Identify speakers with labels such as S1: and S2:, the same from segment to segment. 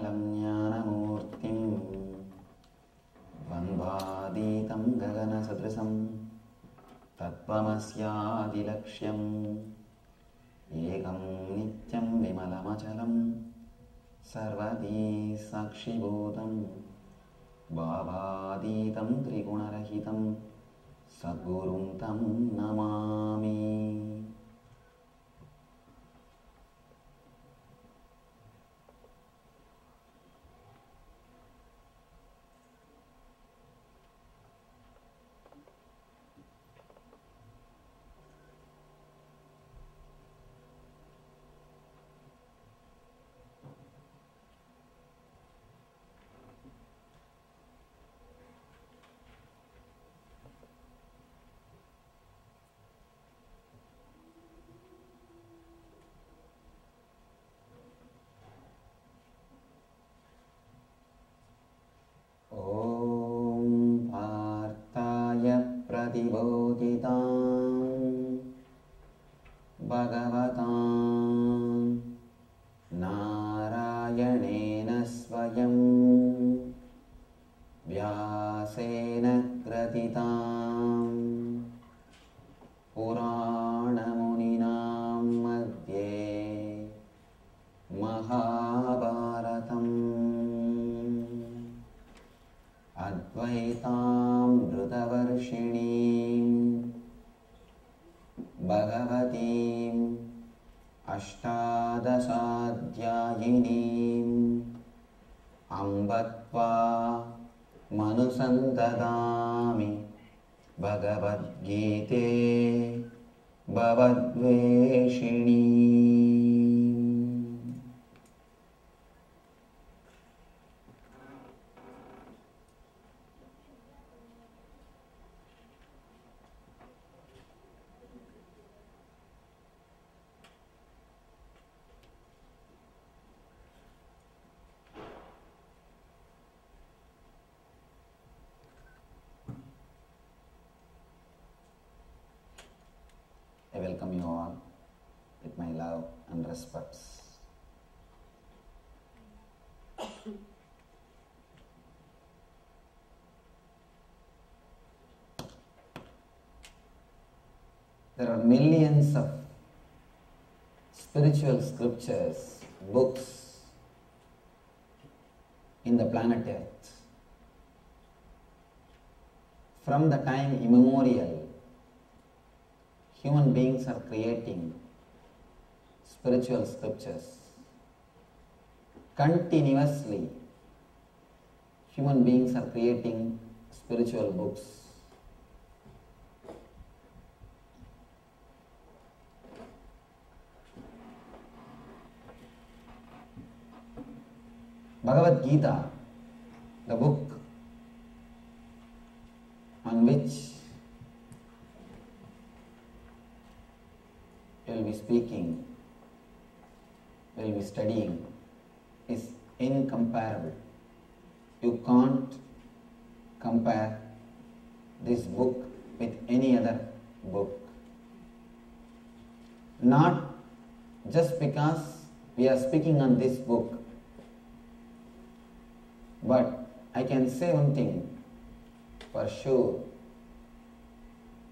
S1: Akalalam Jnanamurtim Dvandvadītam Gagana Sadrisam Tattvamasyaadilakshyam Ekam Nityam Vimalamachalam Sarvadi Sakshibodham Bhavadītam Trigunarahitam Sadgurum Tam Namami. Pratibodhitam Bhagavatam Narayanena Svayam Vyasena Kratitam Puranamuninam Madhye Mahabharatam Advaitam Drutavarshinim Bhagavatim Ashtadasadhyayinim Ambatva Manusantadami Bhagavad Gite Bhavadveshinim. I welcome you all with my love and respects. There are millions of spiritual scriptures, books in the planet Earth. From the time immemorial, human beings are creating spiritual scriptures. Continuously, human beings are creating spiritual books. Bhagavad Gita, the book on which will be speaking, will be studying, is incomparable. You can't compare this book with any other book. Not just because we are speaking on this book, but I can say one thing for sure.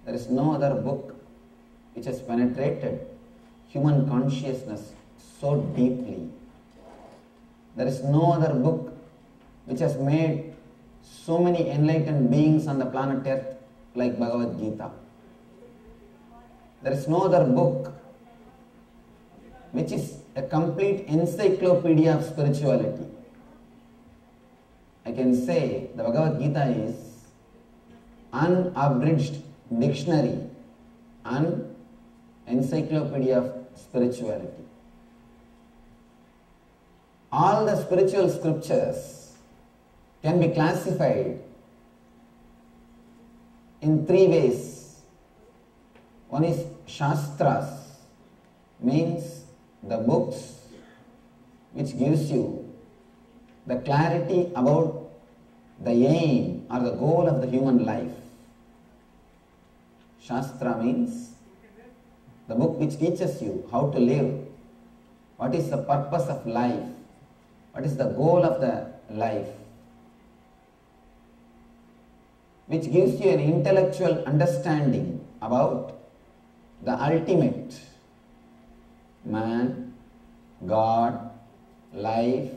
S1: There is no other book which has penetrated human consciousness so deeply. There is no other book which has made so many enlightened beings on the planet Earth like Bhagavad Gita. There is no other book which is a complete encyclopedia of spirituality. I can say the Bhagavad Gita is unabridged dictionary and encyclopedia of spirituality. All the spiritual scriptures can be classified in three ways. One is Shastras, means the books which gives you the clarity about the aim or the goal of the human life. Shastra means the book which teaches you how to live, what is the purpose of life, what is the goal of the life, which gives you an intellectual understanding about the ultimate man, God, life.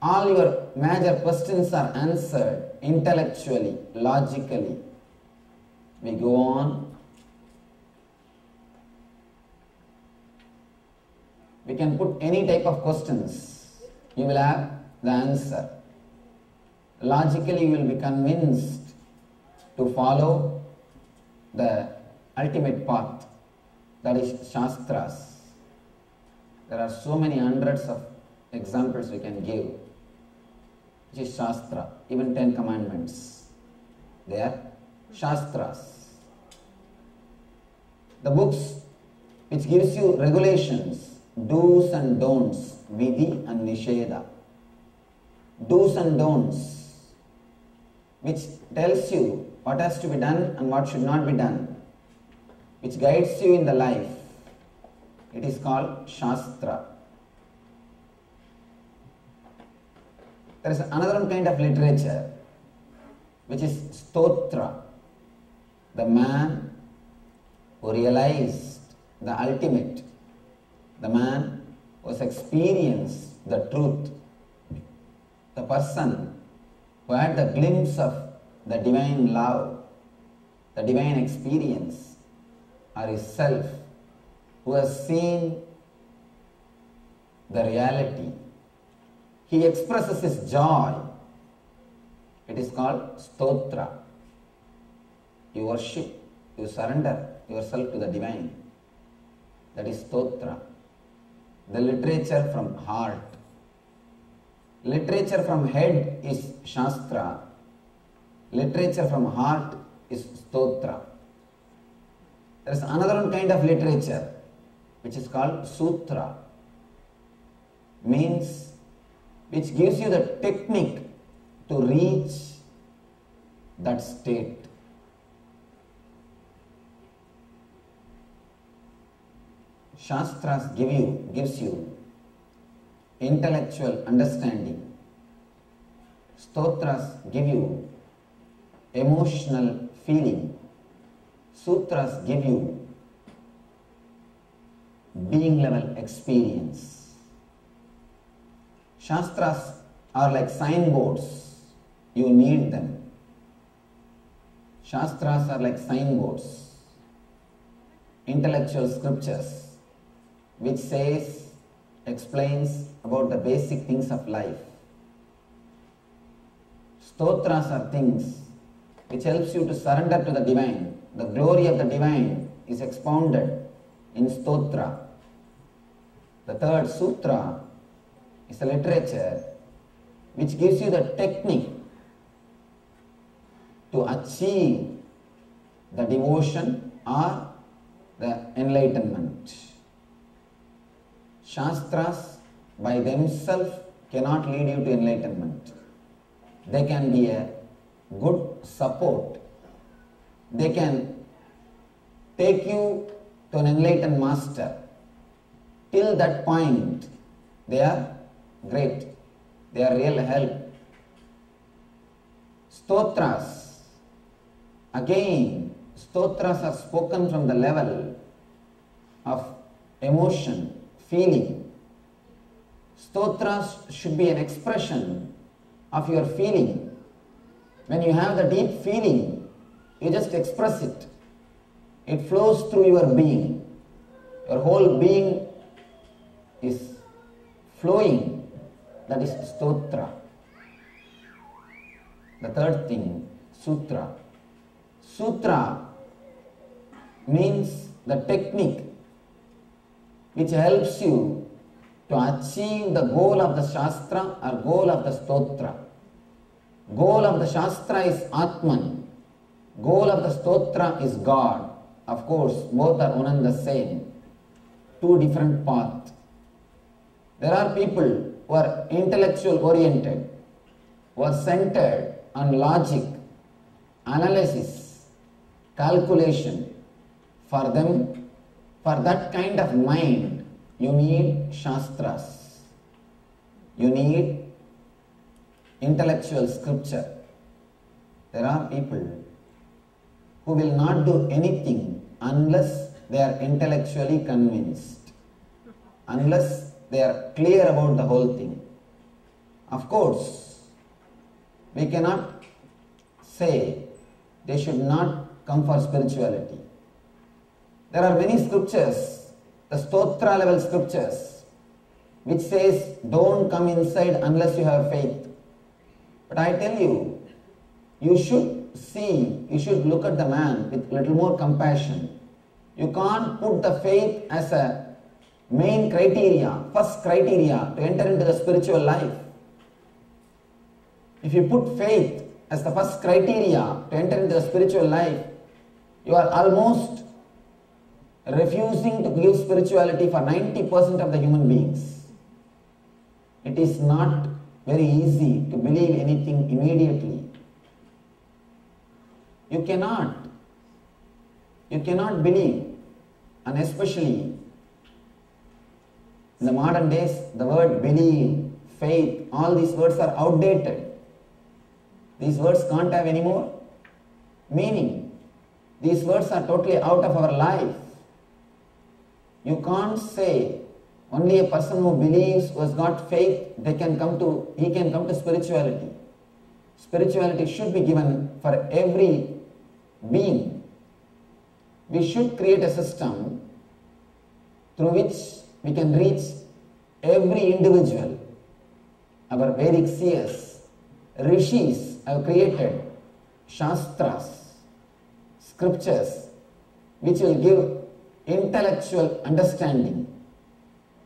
S1: All your major questions are answered intellectually, logically. We go on. We can put any type of questions. You will have the answer. Logically, you will be convinced to follow the ultimate path, that is Shastras. There are so many hundreds of examples we can give, which is Shastra, even 10 commandments. They are Shastras. The books which gives you regulations, do's and don'ts, Vidhi and Nisheda. Do's and don'ts, which tells you what has to be done and what should not be done, which guides you in the life. It is called Shastra. There is another kind of literature, which is Stotra. The man who realized the ultimate, the man who has experienced the truth, the person who had the glimpse of the divine love, the divine experience, or his self, who has seen the reality. He expresses his joy. It is called Stotra. You worship, you surrender yourself to the divine. That is Stotra. The literature from heart. Literature from head is Shastra. Literature from heart is Stotra. There is another kind of literature which is called Sutra. Means which gives you the technique to reach that state. Shastras gives you intellectual understanding. Stotras give you emotional feeling. Sutras give you being level experience. Shastras are like signboards. You need them. Shastras are like signboards, intellectual scriptures, which explains about the basic things of life. Stotras are things which helps you to surrender to the divine. The glory of the divine is expounded in Stotra. The third Sutra is a literature which gives you the technique to achieve the devotion or the enlightenment. Shastras by themselves cannot lead you to enlightenment. They can be a good support. They can take you to an enlightened master. Till that point, they are great. They are real help. Stotras, again, stotras are spoken from the level of emotion, feeling. Stotras should be an expression of your feeling. When you have the deep feeling, you just express it. It flows through your being. Your whole being is flowing. That is Stotra. The third thing, Sutra. Sutra means the technique which helps you to achieve the goal of the Shastra or goal of the Stotra. Goal of the Shastra is Atman. Goal of the Stotra is God. Of course, both are one and the same. Two different paths. There are people who are intellectual oriented, who are centered on logic, analysis, calculation. For them, for that kind of mind, you need Shastras. You need intellectual scripture. There are people who will not do anything unless they are intellectually convinced, unless they are clear about the whole thing. Of course, we cannot say they should not come for spirituality. There are many scriptures, the stotra level scriptures, which says don't come inside unless you have faith. But I tell you, you should see, you should look at the man with little more compassion. You can't put the faith as a main criteria, first criteria to enter into the spiritual life. If you put faith as the first criteria to enter into the spiritual life, you are almost refusing to give spirituality for 90% of the human beings. It is not very easy to believe anything immediately. You cannot believe, and especially in the modern days, the word believe, faith, all these words are outdated. These words can't have any more meaning. These words are totally out of our life. You can't say only a person who believes, who has got faith, he can come to spirituality. Spirituality should be given for every being. We should create a system through which we can reach every individual. Our Vedic seers, rishis have created shastras, scriptures, which will give intellectual understanding.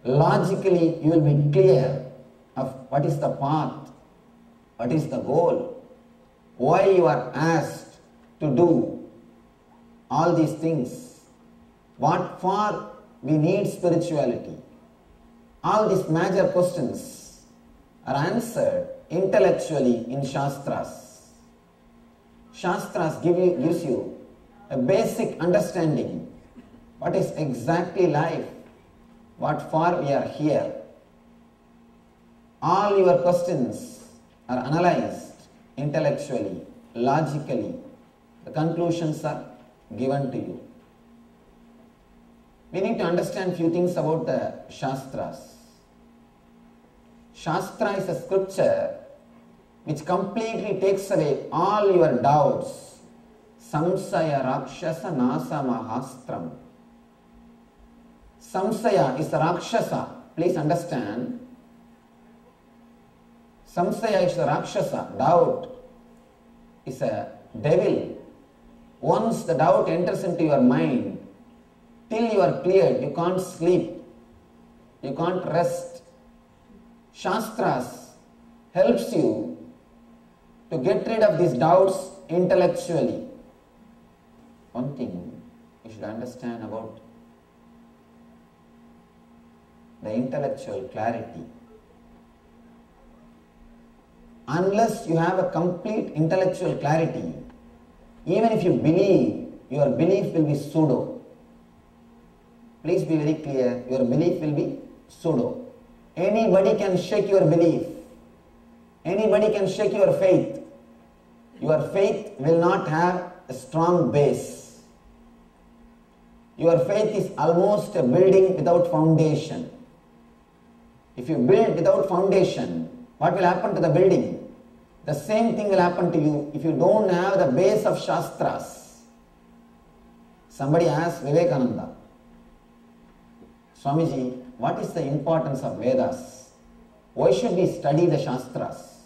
S1: Logically, you will be clear of what is the path, what is the goal, why you are asked to do all these things, what for we need spirituality. All these major questions are answered intellectually in Shastras. Shastras gives you a basic understanding what is exactly life, what for we are here. All your questions are analyzed intellectually, logically. The conclusions are given to you. We need to understand few things about the Shastras. Shastra is a scripture which completely takes away all your doubts. Samsaya Rakshasa Nasa Mahastram. Samsaya is a Rakshasa. Please understand. Samsaya is a Rakshasa. Doubt is a devil. Once the doubt enters into your mind, till you are cleared, you can't sleep, you can't rest. Shastras helps you to get rid of these doubts intellectually. One thing you should understand about the intellectual clarity. Unless you have a complete intellectual clarity, even if you believe, your belief will be pseudo. Please be very clear, your belief will be pseudo. Anybody can shake your belief. Anybody can shake your faith. Your faith will not have a strong base. Your faith is almost a building without foundation. If you build without foundation, what will happen to the building? The same thing will happen to you if you don't have the base of Shastras. Somebody asked Vivekananda, Swamiji, what is the importance of Vedas? Why should we study the Shastras?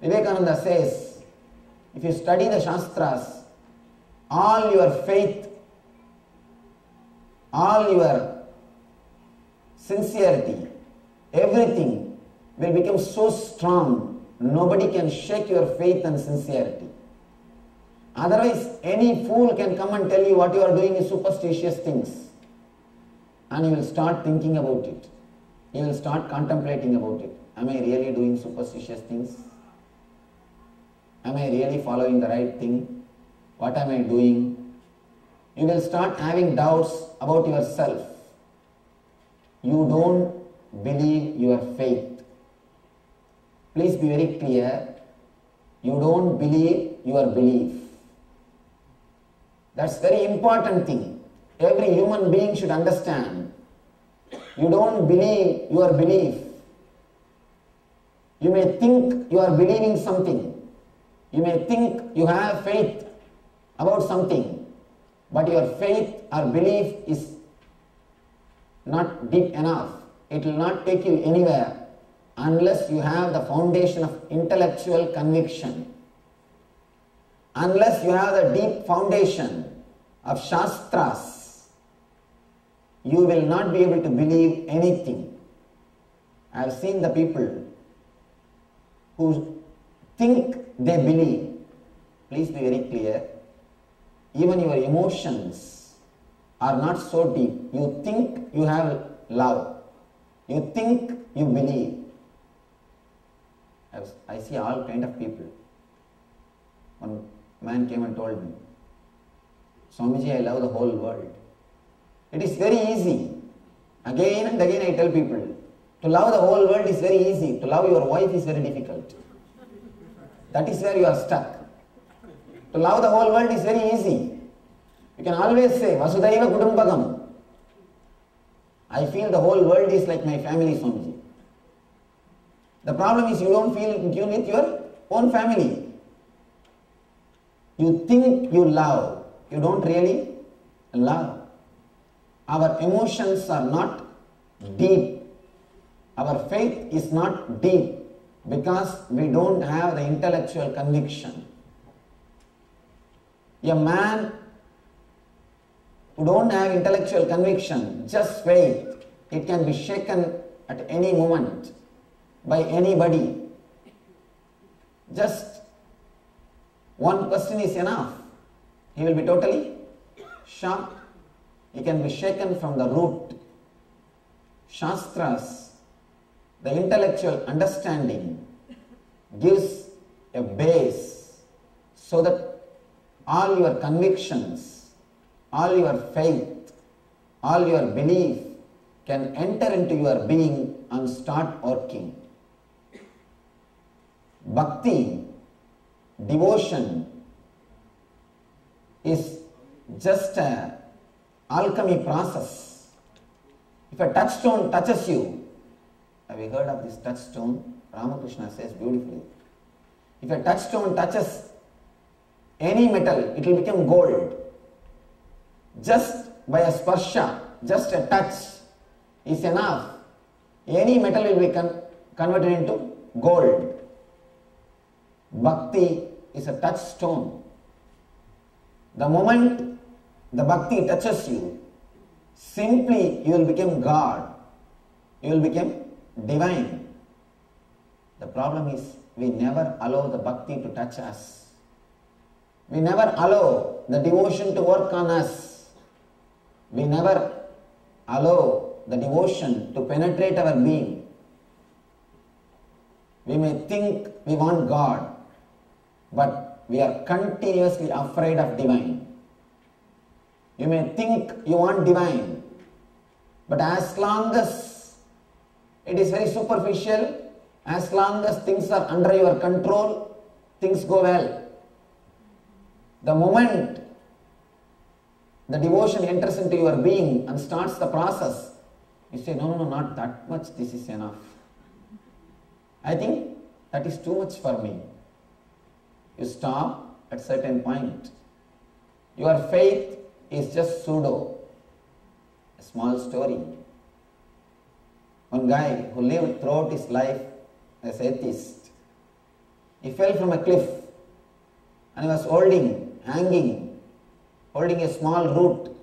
S1: Vivekananda says, if you study the Shastras, all your faith, all your sincerity, everything will become so strong, nobody can shake your faith and sincerity. Otherwise, any fool can come and tell you what you are doing is superstitious things. And you will start thinking about it. You will start contemplating about it. Am I really doing superstitious things? Am I really following the right thing? What am I doing? You will start having doubts about yourself. You don't believe your faith. Please be very clear. You don't believe your belief. That's very important thing. Every human being should understand. You don't believe your belief. You may think you are believing something. You may think you have faith about something, but your faith or belief is not deep enough. It will not take you anywhere unless you have the foundation of intellectual conviction. Unless you have the deep foundation of Shastras, you will not be able to believe anything. I have seen the people who think they believe. Please be very clear. Even your emotions are not so deep. You think you have love. You think you believe. I see all kind of people. One man came and told me, Swamiji, I love the whole world. It is very easy. Again and again I tell people, to love the whole world is very easy. To love your wife is very difficult. That is where you are stuck. To love the whole world is very easy. You can always say, Vasudhaiva Kudumbakam. I feel the whole world is like my family, Swamiji. The problem is you don't feel in tune with your own family. You think you love. You don't really love. Our emotions are not deep. Our faith is not deep because we don't have the intellectual conviction. A man who don't have intellectual conviction, just faith, it can be shaken at any moment by anybody. Just one question is enough. He will be totally shocked. He can be shaken from the root. Shastras, the intellectual understanding, gives a base so that all your convictions, all your faith, all your belief can enter into your being and start working. Bhakti, devotion, is just an alchemy process. If a touchstone touches you, have you heard of this touchstone? Ramakrishna says beautifully. If a touchstone touches any metal, it will become gold. Just by a sparsha, just a touch is enough. Any metal will be converted into gold. Bhakti is a touchstone. The moment the bhakti touches you, simply you will become God. You will become divine. The problem is we never allow the bhakti to touch us. We never allow the devotion to work on us. We never allow the devotion to penetrate our being. We may think we want God, but we are continuously afraid of divine. You may think you want divine, but as long as it is very superficial, as long as things are under your control, things go well. The moment the devotion enters into your being and starts the process, you say, no, not that much, this is enough. I think that is too much for me. You stop at certain point. Your faith is just pseudo. A small story. One guy who lived throughout his life as atheist, he fell from a cliff and he was hanging, holding a small root,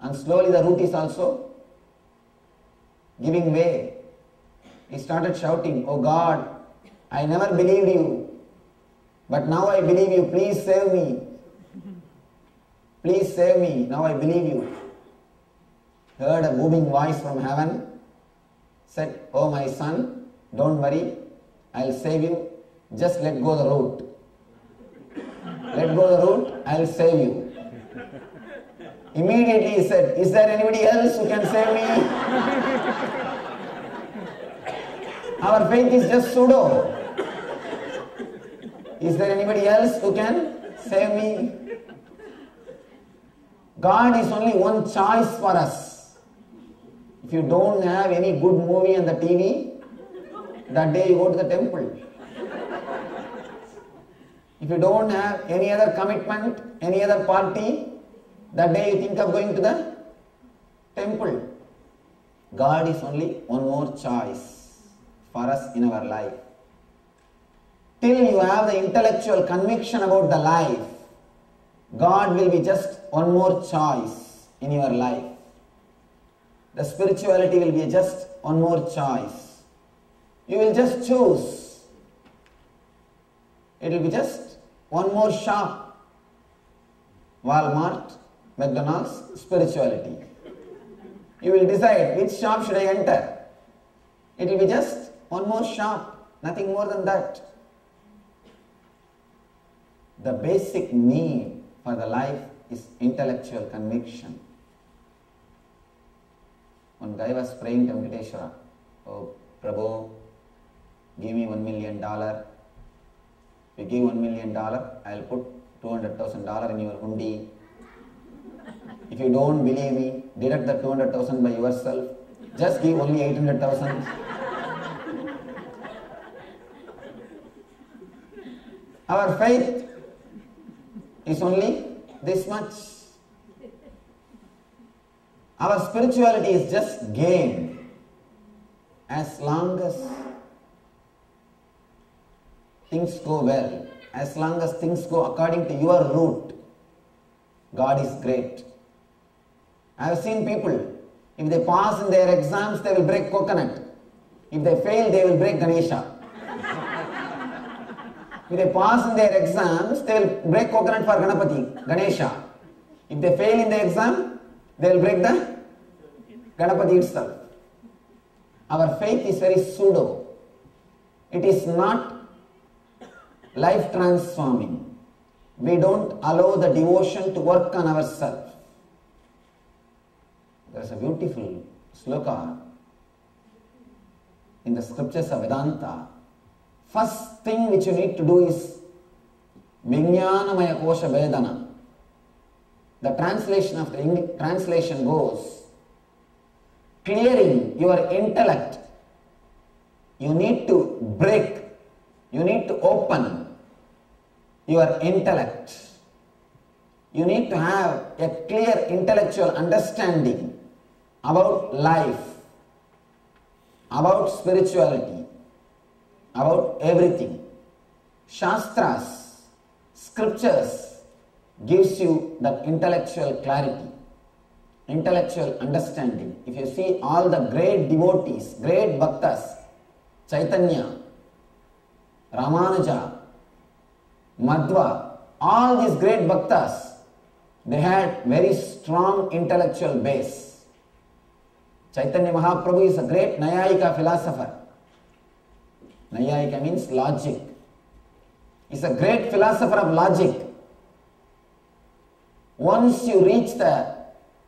S1: and slowly the root is also giving way. He started shouting, "Oh God, I never believed you, but now I believe you, please save me. Please save me, now I believe you." Heard a booming voice from heaven, said, "Oh my son, don't worry, I'll save you, just let go the root. Let go the root, I'll save you." Immediately he said, "Is there anybody else who can save me?" Our faith is just pseudo. Is there anybody else who can save me? God is only one choice for us. If you don't have any good movie on the TV, that day you go to the temple. If you don't have any other commitment, any other party, that day you think of going to the temple. God is only one more choice for us in our life. Till you have the intellectual conviction about the life, God will be just one more choice in your life. The spirituality will be just one more choice. You will just choose. It will be just one more shop. Walmart, McDonald's, spirituality. You will decide which shop should I enter. It will be just one more shop, nothing more than that. The basic need for the life is intellectual conviction. One guy was praying to Venkateshwara, "Oh Prabhu, give me $1 million. If you give $1 million, I'll put $200,000 in your hundi. If you don't believe me, deduct the 200,000 by yourself. Just give only 800,000. Our faith is only this much. Our spirituality is just game. As long as things go well, as long as things go according to your route, God is great. I have seen people, if they pass in their exams, they will break coconut. If they fail, they will break Ganesha. If they pass in their exams, they will break coconut for Ganapati, Ganesha. If they fail in the exam, they will break the Ganapati itself. Our faith is very pseudo. It is not life transforming. We don't allow the devotion to work on ourselves. There is a beautiful sloka in the scriptures of Vedanta. First thing which you need to do is Vijnanamaya Kosha Vedana. The translation of the English translation goes, clearing your intellect. You need to break, you need to open your intellect. You need to have a clear intellectual understanding about life, about spirituality, about everything. Shastras, scriptures gives you that intellectual clarity, intellectual understanding. If you see all the great devotees, great bhaktas, Chaitanya, Ramanuja, Madhva, all these great bhaktas, they had very strong intellectual base. Chaitanya Mahaprabhu is a great Nayayika philosopher. Nayayika means logic. He is a great philosopher of logic. Once you reach the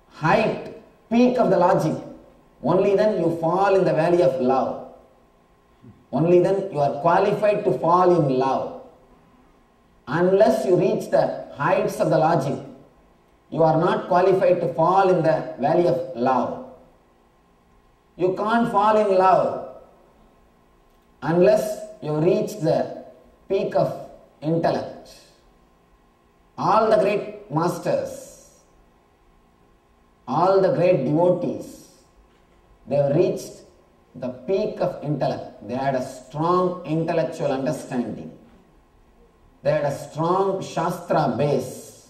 S1: height, peak of the logic, only then you fall in the valley of love. Only then you are qualified to fall in love. Unless you reach the heights of the logic, you are not qualified to fall in the valley of love. You can't fall in love unless you reach the peak of intellect. All the great masters, all the great devotees, they have reached the peak of intellect. They had a strong intellectual understanding. They had a strong Shastra base.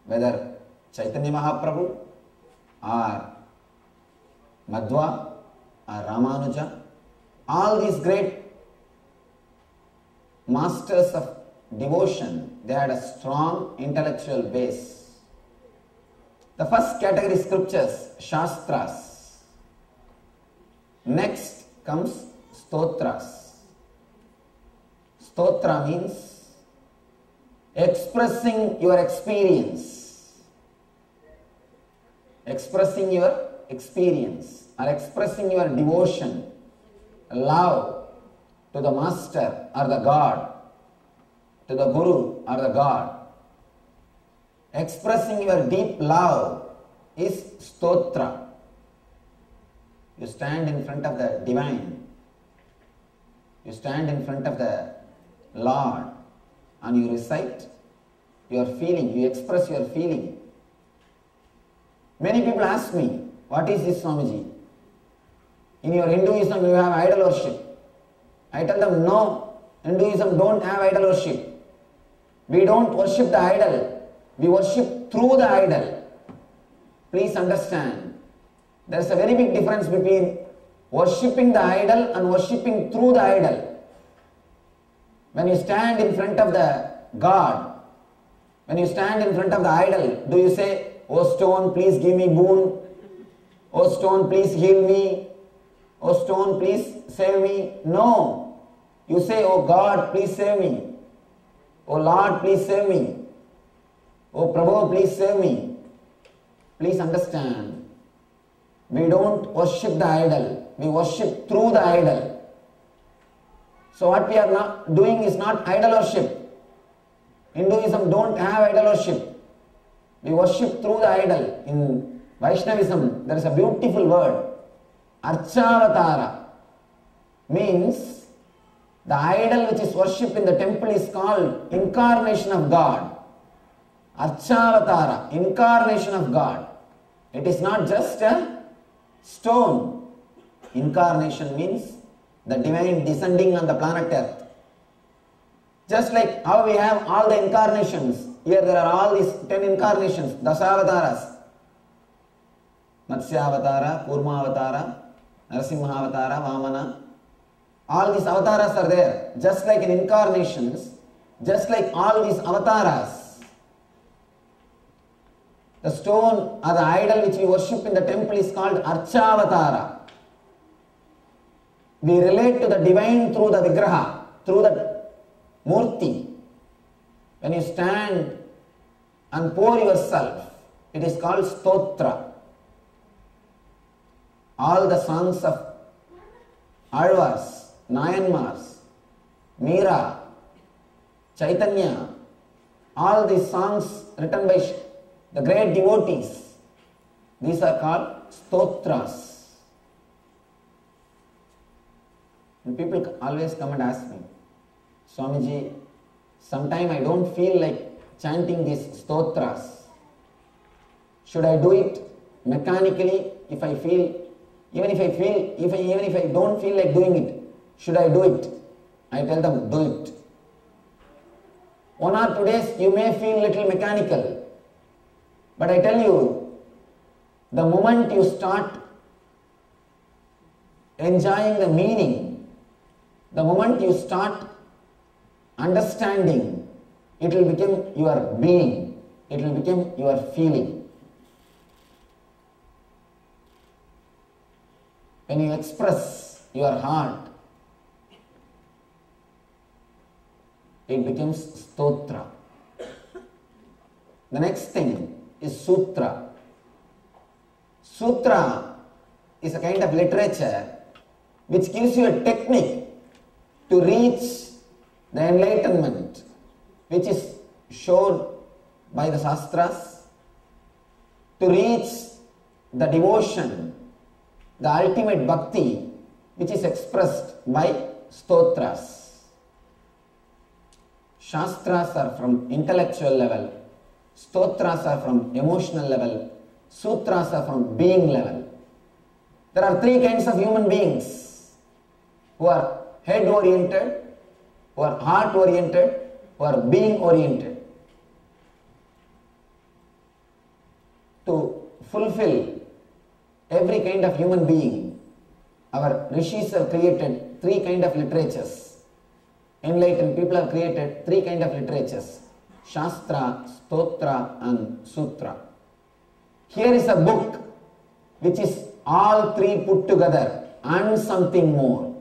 S1: Whether Chaitanya Mahaprabhu or Madhva or Ramanuja, all these great masters of devotion, they had a strong intellectual base. The first category is scriptures, Shastras. Next comes Stotras. Stotra means expressing your experience. Expressing your experience or expressing your devotion love to the master or the God, to the Guru or the God. Expressing your deep love is stotra. You stand in front of the divine. You stand in front of the Lord and you recite your feeling, you express your feeling. Many people ask me, what is this, Swamiji? In your Hinduism you have idol worship. I tell them, no, Hinduism don't have idol worship. We don't worship the idol, we worship through the idol. Please understand, there is a very big difference between worshipping the idol and worshipping through the idol. When you stand in front of the God, when you stand in front of the idol, do you say, oh stone, please give me boon? Oh stone, please heal me? Oh stone, please save me? No. You say, oh God, please save me. Oh Lord, please save me. Oh Prabhu, please save me. Please understand, we don't worship the idol, we worship through the idol. So what we are not doing is not idol worship. Hinduism don't have idol worship. We worship through the idol. In Vaishnavism, there is a beautiful word, Archavatara, means the idol which is worshipped in the temple is called incarnation of God. Archavatara, incarnation of God. It is not just a stone. Incarnation means the divine descending on the planet Earth. Just like how we have all the incarnations. Here there are all these 10 incarnations, Dasavataras. Matsyavatara, Kurmavatara, Narasimhavatara, Vamana. All these avatars are there. Just like in incarnations, just like all these avatars. The stone or the idol which we worship in the temple is called Archavatara. We relate to the divine through the Vigraha, through the Murti. When you stand and pour yourself, it is called Stotra. All the songs of Alvars, Nayanmars, Meera, Chaitanya, all these songs written by the great devotees, these are called stotras. And people always come and ask me, Swamiji, sometime I don't feel like chanting these stotras. Should I do it mechanically if I feel, even if I don't feel like doing it, should I do it? I tell them, do it. 1 or 2 days you may feel little mechanical. But I tell you, the moment you start enjoying the meaning, the moment you start understanding, it will become your being, it will become your feeling. When you express your heart, it becomes stotra. The next thing is sutra. Sutra is a kind of literature which gives you a technique to reach the enlightenment which is showed by the Shastras, to reach the devotion, the ultimate bhakti which is expressed by stotras. Shastras are from intellectual level, stotras are from emotional level, sutras are from being level. There are 3 kinds of human beings who are head oriented, who are heart oriented, who are being oriented. To fulfill every kind of human being, our rishis have created 3 kinds of literatures. Enlightened people have created 3 kinds of literatures: Shastra, Stotra and Sutra. Here is a book which is all 3 put together and something more.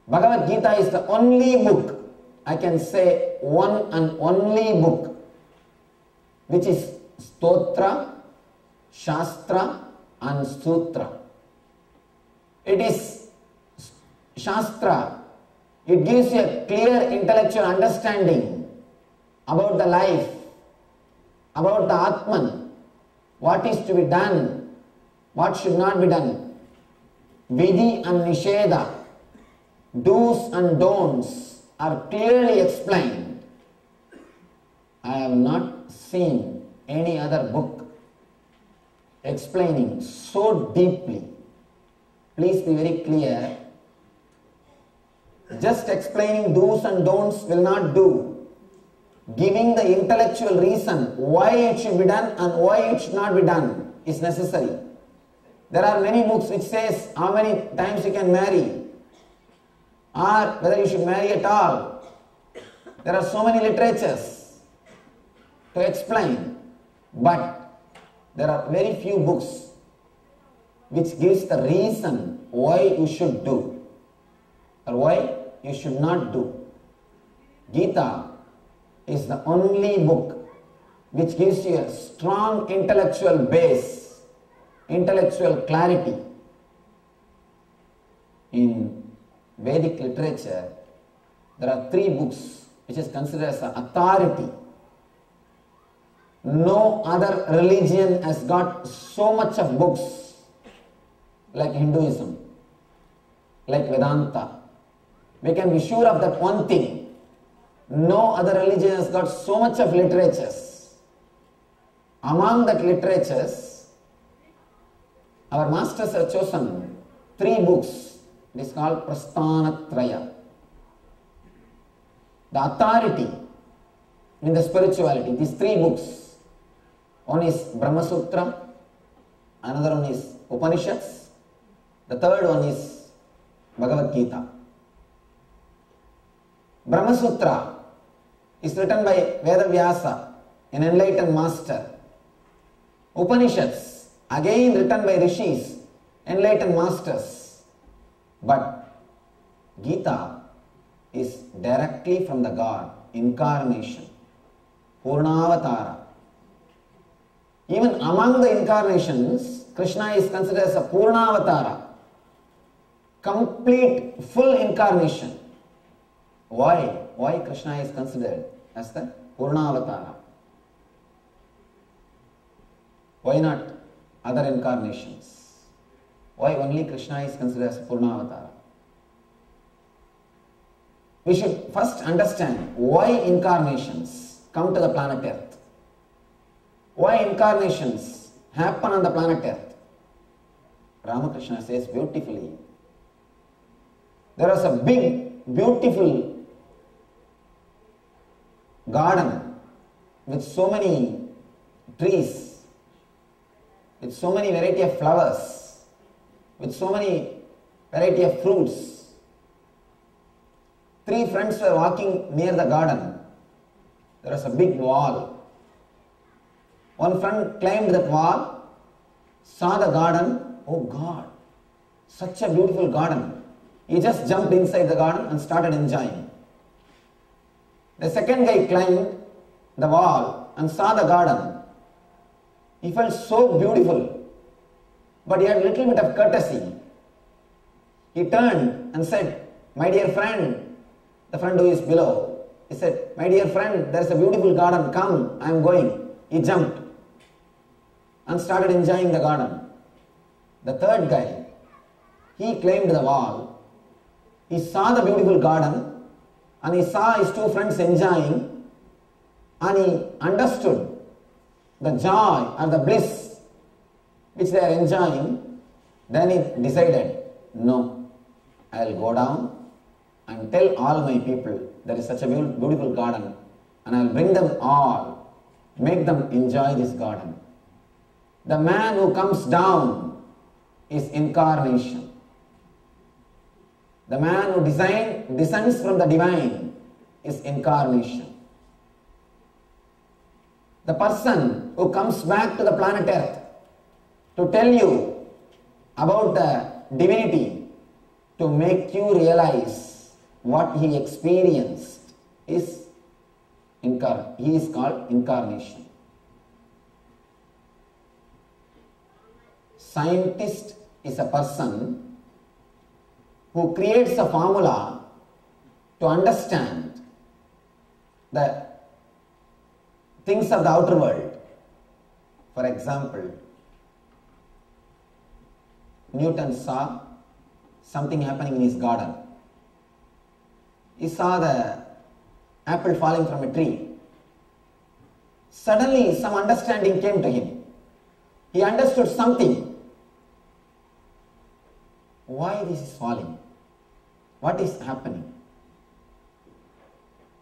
S1: Bhagavad Gita is the only book, I can say one and only book, which is Stotra, Shastra and Sutra. It is Shastra. It gives you a clear intellectual understanding about the life, about the Atman, what is to be done, what should not be done. Vidhi and Nisheda, do's and don'ts are clearly explained. I have not seen any other book explaining so deeply. Please be very clear. Just explaining do's and don'ts will not do. Giving the intellectual reason why it should be done and why it should not be done is necessary. There are many books which says how many times you can marry or whether you should marry at all. There are so many literatures to explain, but there are very few books which gives the reason why you should do or why you should not do. Gita is the only book which gives you a strong intellectual base, intellectual clarity. In Vedic literature, there are 3 books which is considered as an authority. No other religion has got so much of books like Hinduism, like Vedanta. We can be sure of that one thing. No other religion has got so much of literatures. Among that literatures, our masters have chosen 3 books. It is called Prasthanatraya. The authority in the spirituality, these 3 books. One is Brahma Sutra, another one is Upanishads, the third one is Bhagavad Gita. Brahma Sutra is written by Veda Vyasa, an enlightened master. Upanishads, again written by rishis, enlightened masters. But Gita is directly from the God, incarnation, Purnavatara. Even among the incarnations, Krishna is considered as a Purnavatara, complete, full incarnation. Why? Why Krishna is considered as the Purnavatara? Why not other incarnations? Why only Krishna is considered as Purnavatara? We should first understand why incarnations come to the planet Earth. Why incarnations happen on the planet Earth? Ramakrishna says beautifully. There was a big, beautiful garden with so many trees, with so many variety of flowers, with so many variety of fruits. 3 friends were walking near the garden. There was a big wall. One friend climbed that wall, saw the garden. Oh God, such a beautiful garden. He just jumped inside the garden and started enjoying. The second guy climbed the wall and saw the garden. He felt so beautiful, but he had a little bit of courtesy. He turned and said, "My dear friend," the friend who is below, he said, "My dear friend, there is a beautiful garden, come, I am going." He jumped and started enjoying the garden. The third guy, he climbed the wall, he saw the beautiful garden, and he saw his 2 friends enjoying, and he understood the joy or the bliss which they are enjoying. Then he decided, no, I will go down and tell all my people there is such a beautiful garden, and I will bring them all, make them enjoy this garden. The man who comes down is incarnation. The man who descends from the divine is incarnation. The person who comes back to the planet Earth to tell you about the divinity, to make you realize what he experienced, he is called incarnation. Scientist is a person who creates a formula to understand the things of the outer world. For example, Newton saw something happening in his garden. He saw the apple falling from a tree. Suddenly some understanding came to him. He understood something. Why this is falling? What is happening?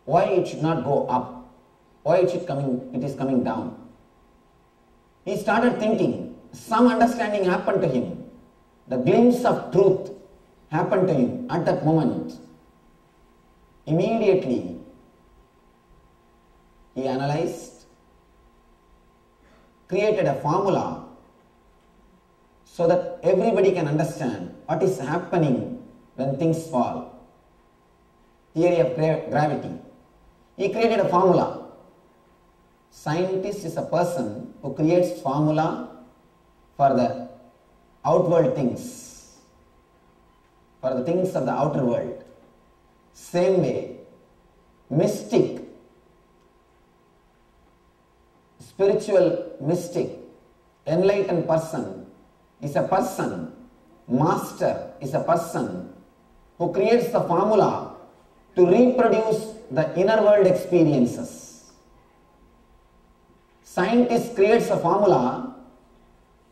S1: Why it should not go up? Why it is coming down? He started thinking. Some understanding happened to him. The glimpse of truth happened to him at that moment. Immediately, he analyzed, created a formula so that everybody can understand what is happening when things fall. Theory of gravity. He created a formula. Scientist is a person who creates formula for the outward things, for the things of the outer world. Same way, mystic, spiritual mystic, enlightened person is a person, master is a person who creates the formula to reproduce the inner world experiences. Scientist creates a formula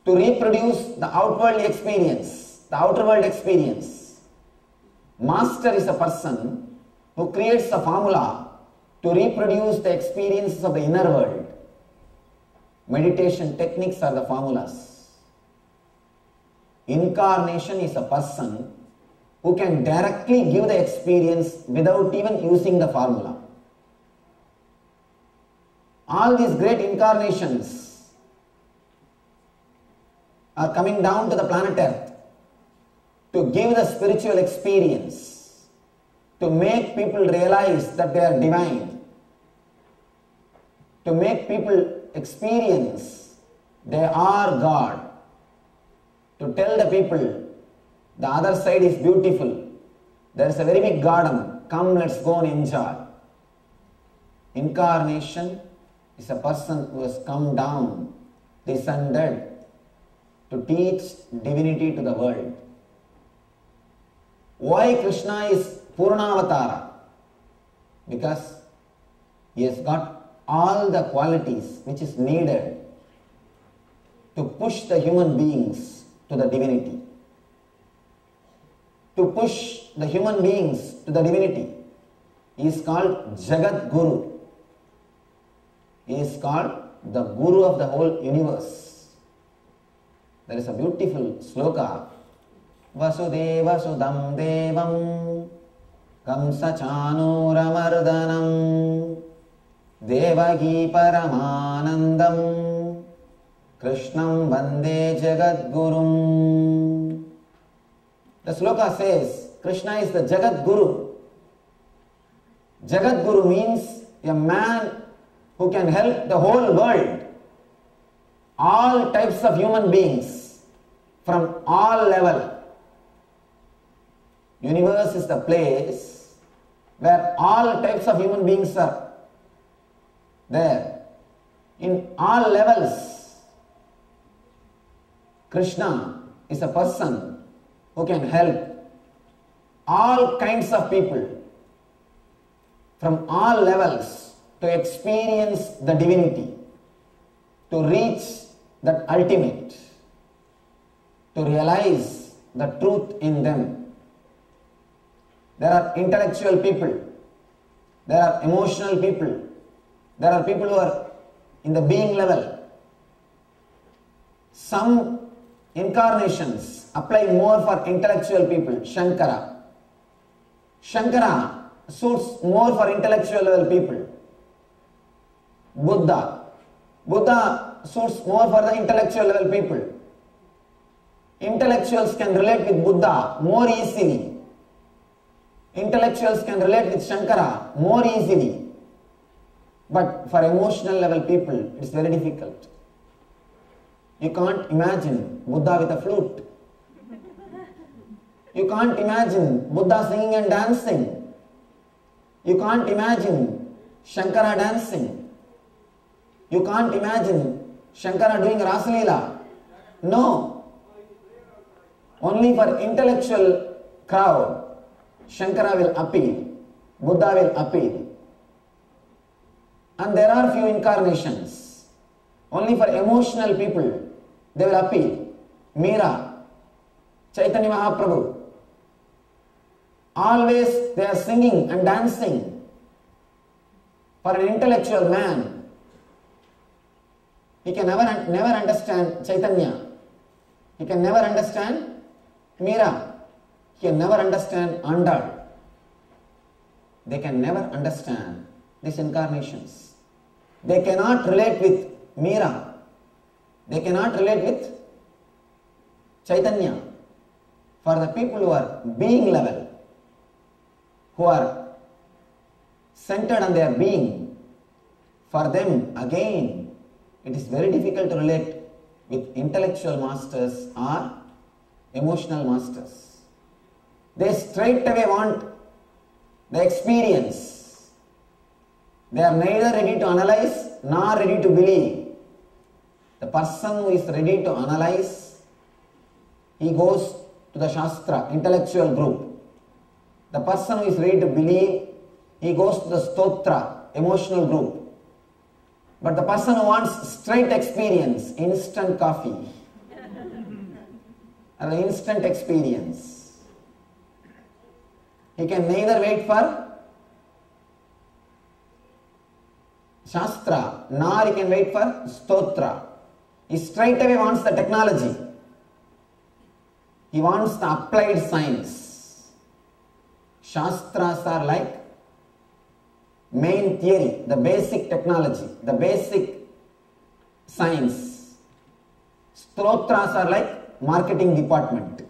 S1: to reproduce the outward experience, the outer world experience. Master is a person who creates a formula to reproduce the experiences of the inner world. Meditation techniques are the formulas. Incarnation is a person who can directly give the experience without even using the formula. All these great incarnations are coming down to the planet Earth to give the spiritual experience, to make people realize that they are divine, to make people experience they are God, to tell the people the other side is beautiful, there is a very big garden, come let's go and enjoy. Incarnation is a person who has come down, descended to teach divinity to the world. Why Krishna is Purnavatara? Because he has got all the qualities which is needed to push the human beings to the divinity. To push the human beings to the divinity. He is called Jagat Guru. He is called the Guru of the whole universe. There is a beautiful sloka. Vasudeva Sudam Devam Kamsa Chanuramardanam Devagi Paramanandam Krishnam Vande Jagat Gurum. The sloka says Krishna is the Jagat Guru. Jagat Guru means a man who can help the whole world, all types of human beings from all level. Universe is the place where all types of human beings are there. In all levels, Krishna is a person who can help all kinds of people from all levels to experience the divinity, to reach that ultimate, to realize the truth in them. There are intellectual people, there are emotional people, there are people who are in the being level. Some incarnations apply more for intellectual people. Shankara suits more for intellectual level people. Buddha suits more for the intellectual level people. Intellectuals can relate with Buddha more easily. Intellectuals can relate with Shankara more easily. But for emotional level people, it is very difficult. You can't imagine Buddha with a flute. You can't imagine Buddha singing and dancing. You can't imagine Shankara dancing. You can't imagine Shankara doing Rasalila. No. Only for intellectual crowd, Shankara will appeal. Buddha will appeal. And there are few incarnations. Only for emotional people, they will appeal. Meera, Chaitanya Mahaprabhu. Always they are singing and dancing. For an intellectual man, he can never understand Chaitanya. He can never understand Meera. He can never understand Andal. They can never understand these incarnations. They cannot relate with Meera. They cannot relate with Chaitanya. For the people who are being level, who are centered on their being, for them again it is very difficult to relate with intellectual masters or emotional masters. They straight away want the experience. They are neither ready to analyze nor ready to believe. The person who is ready to analyze, he goes to the Shastra, intellectual group. The person who is ready to believe, he goes to the Stotra, emotional group. But the person who wants straight experience, instant coffee, or instant experience, he can neither wait for Shastra, nor he can wait for Stotra. He straight away wants the technology. He wants the applied science. Shastras are like main theory, the basic technology, the basic science. Stotras are like marketing department.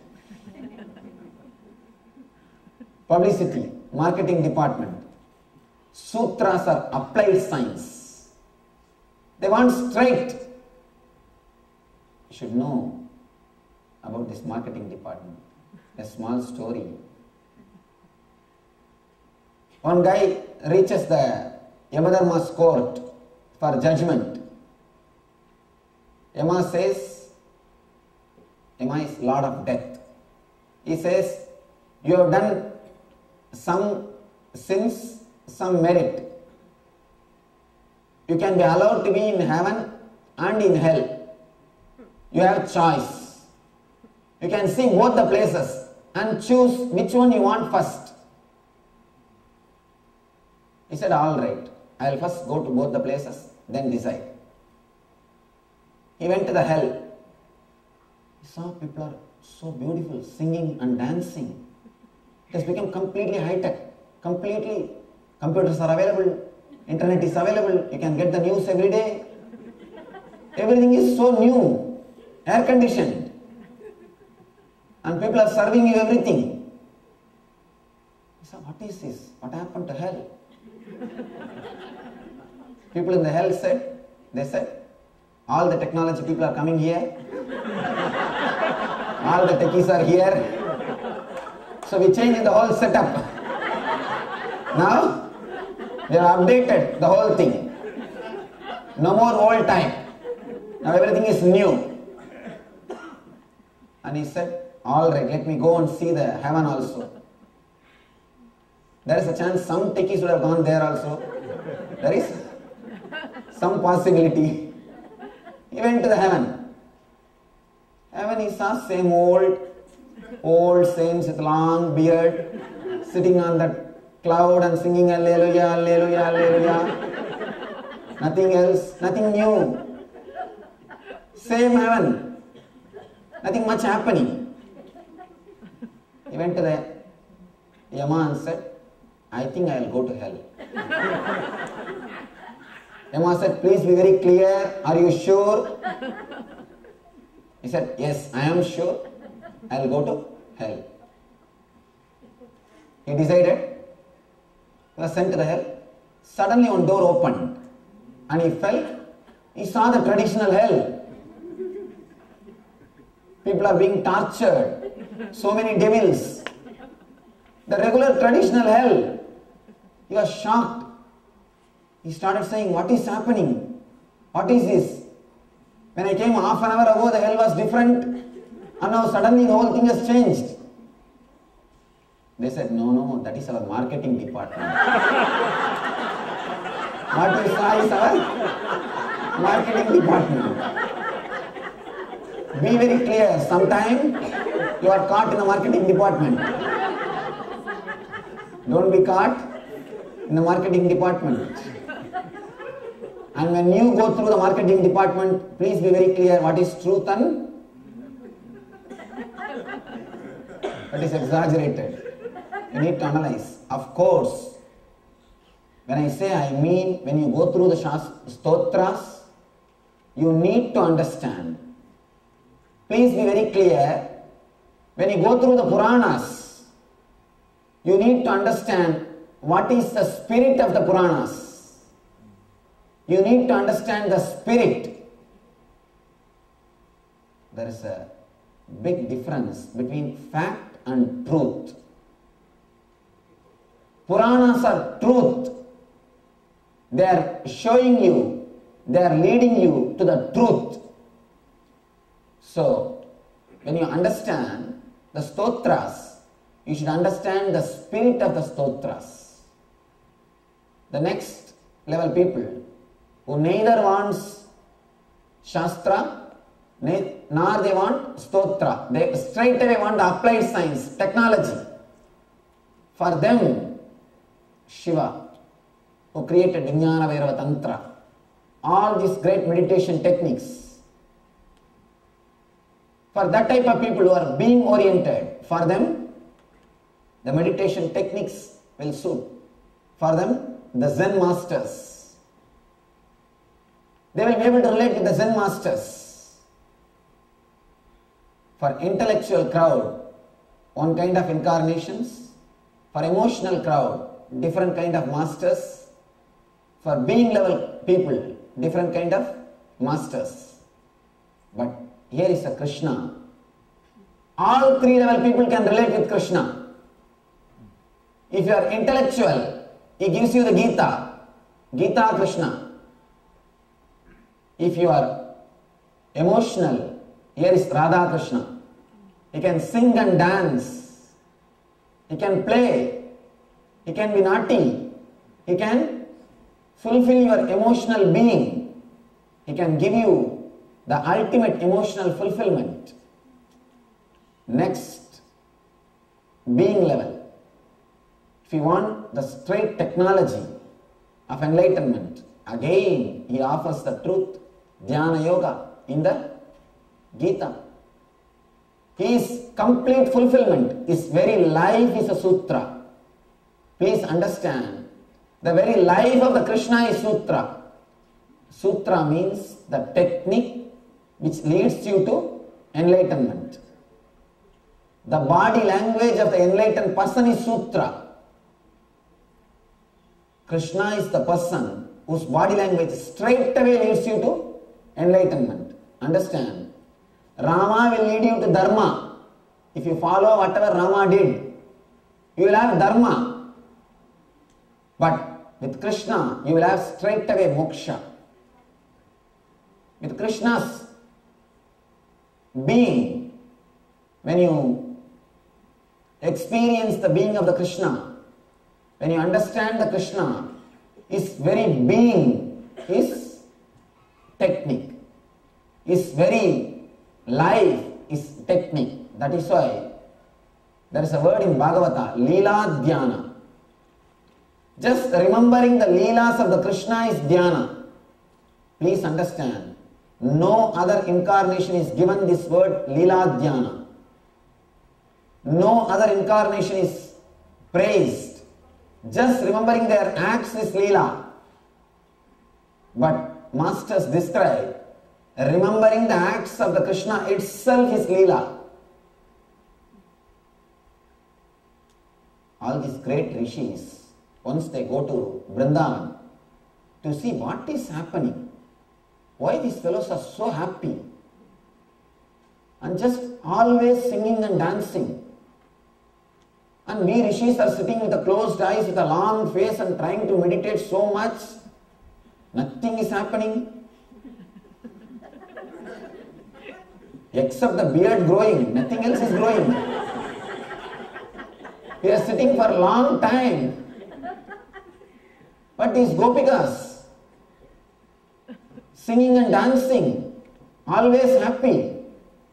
S1: Publicity, marketing department. Sutras are applied science. They want straight. You should know about this marketing department. A small story. One guy reaches the Yamadharma's court for judgment. Yama says, Yama is Lord of Death. He says, you have done some sins, some merit. You can be allowed to be in heaven and in hell. You have choice. You can see both the places and choose which one you want first. He said, all right, I will first go to both the places, then decide. He went to the hell. He saw people are so beautiful, singing and dancing. It has become completely high-tech, completely. Computers are available, internet is available, you can get the news every day. Everything is so new, air-conditioned. And people are serving you everything. He said, what is this? What happened to hell? People in the hell said, all the technology people are coming here. All the techies are here. So we changed the whole setup. Now, we have updated the whole thing. No more old time. Now everything is new. And he said, all right, let me go and see the heaven also. There is a chance some techies would have gone there also. There is some possibility. He went to the heaven. Heaven he saw same old saints with long beard, sitting on that cloud and singing Alleluia, Alleluia, Alleluia. Nothing else, nothing new. Same heaven. Nothing much happening. He went to the Yama and said, I think I will go to hell. Yama said, please be very clear. Are you sure? He said, yes, I am sure. I will go to hell. He decided. He was sent to the hell. Suddenly one door opened and he felt, he saw the traditional hell. People are being tortured. So many devils. The regular traditional hell. He was shocked. He started saying, what is happening? What is this? When I came half an hour ago, the hell was different. And now suddenly the whole thing has changed. They said, no, that is our marketing department. What we saw is our marketing department. Be very clear. Sometime you are caught in the marketing department. Don't be caught in the marketing department. And when you go through the marketing department, please be very clear what is truth and what is exaggerated. You need to analyze. Of course, when I say I mean when you go through the stotras, you need to understand. Please be very clear. When you go through the Puranas, you need to understand what is the spirit of the Puranas. You need to understand the spirit. There is a big difference between fact and truth. Puranas are truth. They are showing you, they are leading you to the truth. So, when you understand the stotras, you should understand the spirit of the stotras. The next level people who neither wants Shastra nor they want Stotra. They straight away want the applied science, technology. For them, Shiva, who created Vijnana Vairava Tantra, all these great meditation techniques, for that type of people who are being oriented, for them, the meditation techniques will suit. For them, the Zen masters. They will be able to relate with the Zen masters. For intellectual crowd, one kind of incarnations. For emotional crowd, different kind of masters. For being level people, different kind of masters. But here is a Krishna. All three level people can relate with Krishna. If you are intellectual, he gives you the Gita. Gita Krishna. If you are emotional, here is Radha Krishna. He can sing and dance. He can play. He can be naughty. He can fulfill your emotional being. He can give you the ultimate emotional fulfillment. Next, being level. If you want the straight technology of enlightenment, again he offers the truth, Dhyana Yoga in the Gita. His complete fulfillment, his very life is a sutra. Please understand, the very life of the Krishna is sutra. Sutra means the technique which leads you to enlightenment. The body language of the enlightened person is sutra. Krishna is the person whose body language straight away leads you to enlightenment. Understand? Rama will lead you to dharma. If you follow whatever Rama did, you will have dharma. But with Krishna, you will have straight away moksha. With Krishna's being, when you experience the being of the Krishna, when you understand the Krishna, his very being is technique. His very life is technique. That is why there is a word in Bhagavata, Leela Dhyana. Just remembering the Leelas of the Krishna is Dhyana. Please understand, no other incarnation is given this word Leela Dhyana. No other incarnation is praised. Just remembering their acts is Leela. But masters describe remembering the acts of the Krishna itself is Leela. All these great rishis, once they go to Vrindavan to see what is happening, why these fellows are so happy, and just always singing and dancing. And we rishis are sitting with the closed eyes, with a long face and trying to meditate so much. Nothing is happening. Except the beard growing, nothing else is growing. We are sitting for a long time. But these gopikas, singing and dancing, always happy.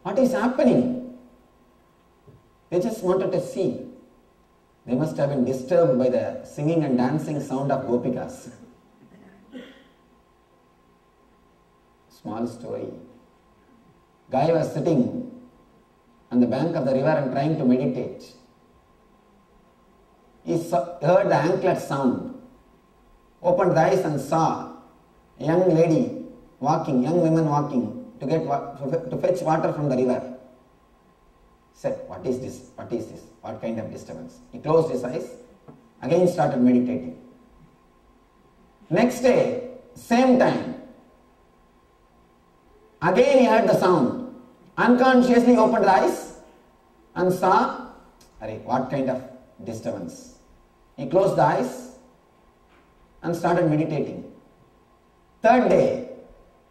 S1: What is happening? They just wanted to see. They must have been disturbed by the singing and dancing sound of gopikas. Small story. Guy was sitting on the bank of the river and trying to meditate. He heard the anklet sound, opened the eyes and saw a young lady walking, young women walking to fetch water from the river. He said, what is this? What is this? What kind of disturbance? He closed his eyes, again started meditating. Next day, same time, again he heard the sound. Unconsciously opened the eyes and saw, what kind of disturbance? He closed the eyes and started meditating. Third day,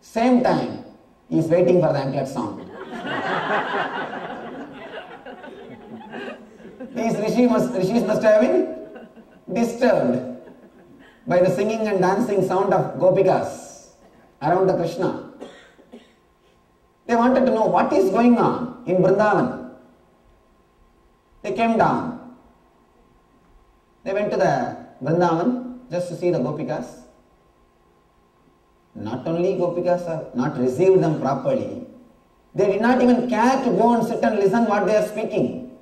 S1: same time, he is waiting for the anklet sound. These rishis must have been disturbed by the singing and dancing sound of gopikas around the Krishna. They wanted to know what is going on in Vrindavan. They came down. They went to the Vrindavan just to see the gopikas. Not only gopikas have not received them properly, they did not even care to go and sit and listen what they are speaking.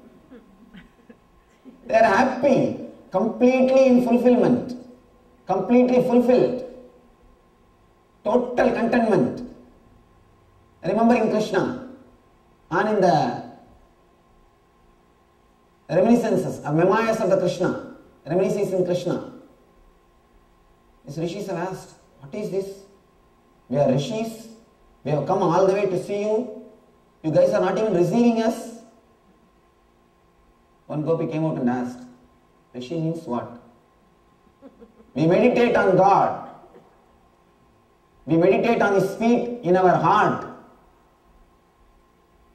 S1: They are happy, completely in fulfillment, completely fulfilled, total contentment, remembering Krishna, and in the reminiscences, memoirs of the Krishna, reminiscences in Krishna. These rishis have asked, what is this? We are rishis, we have come all the way to see you, you guys are not even receiving us. One gopi came out and asked, rishi means what? We meditate on God. We meditate on His feet in our heart.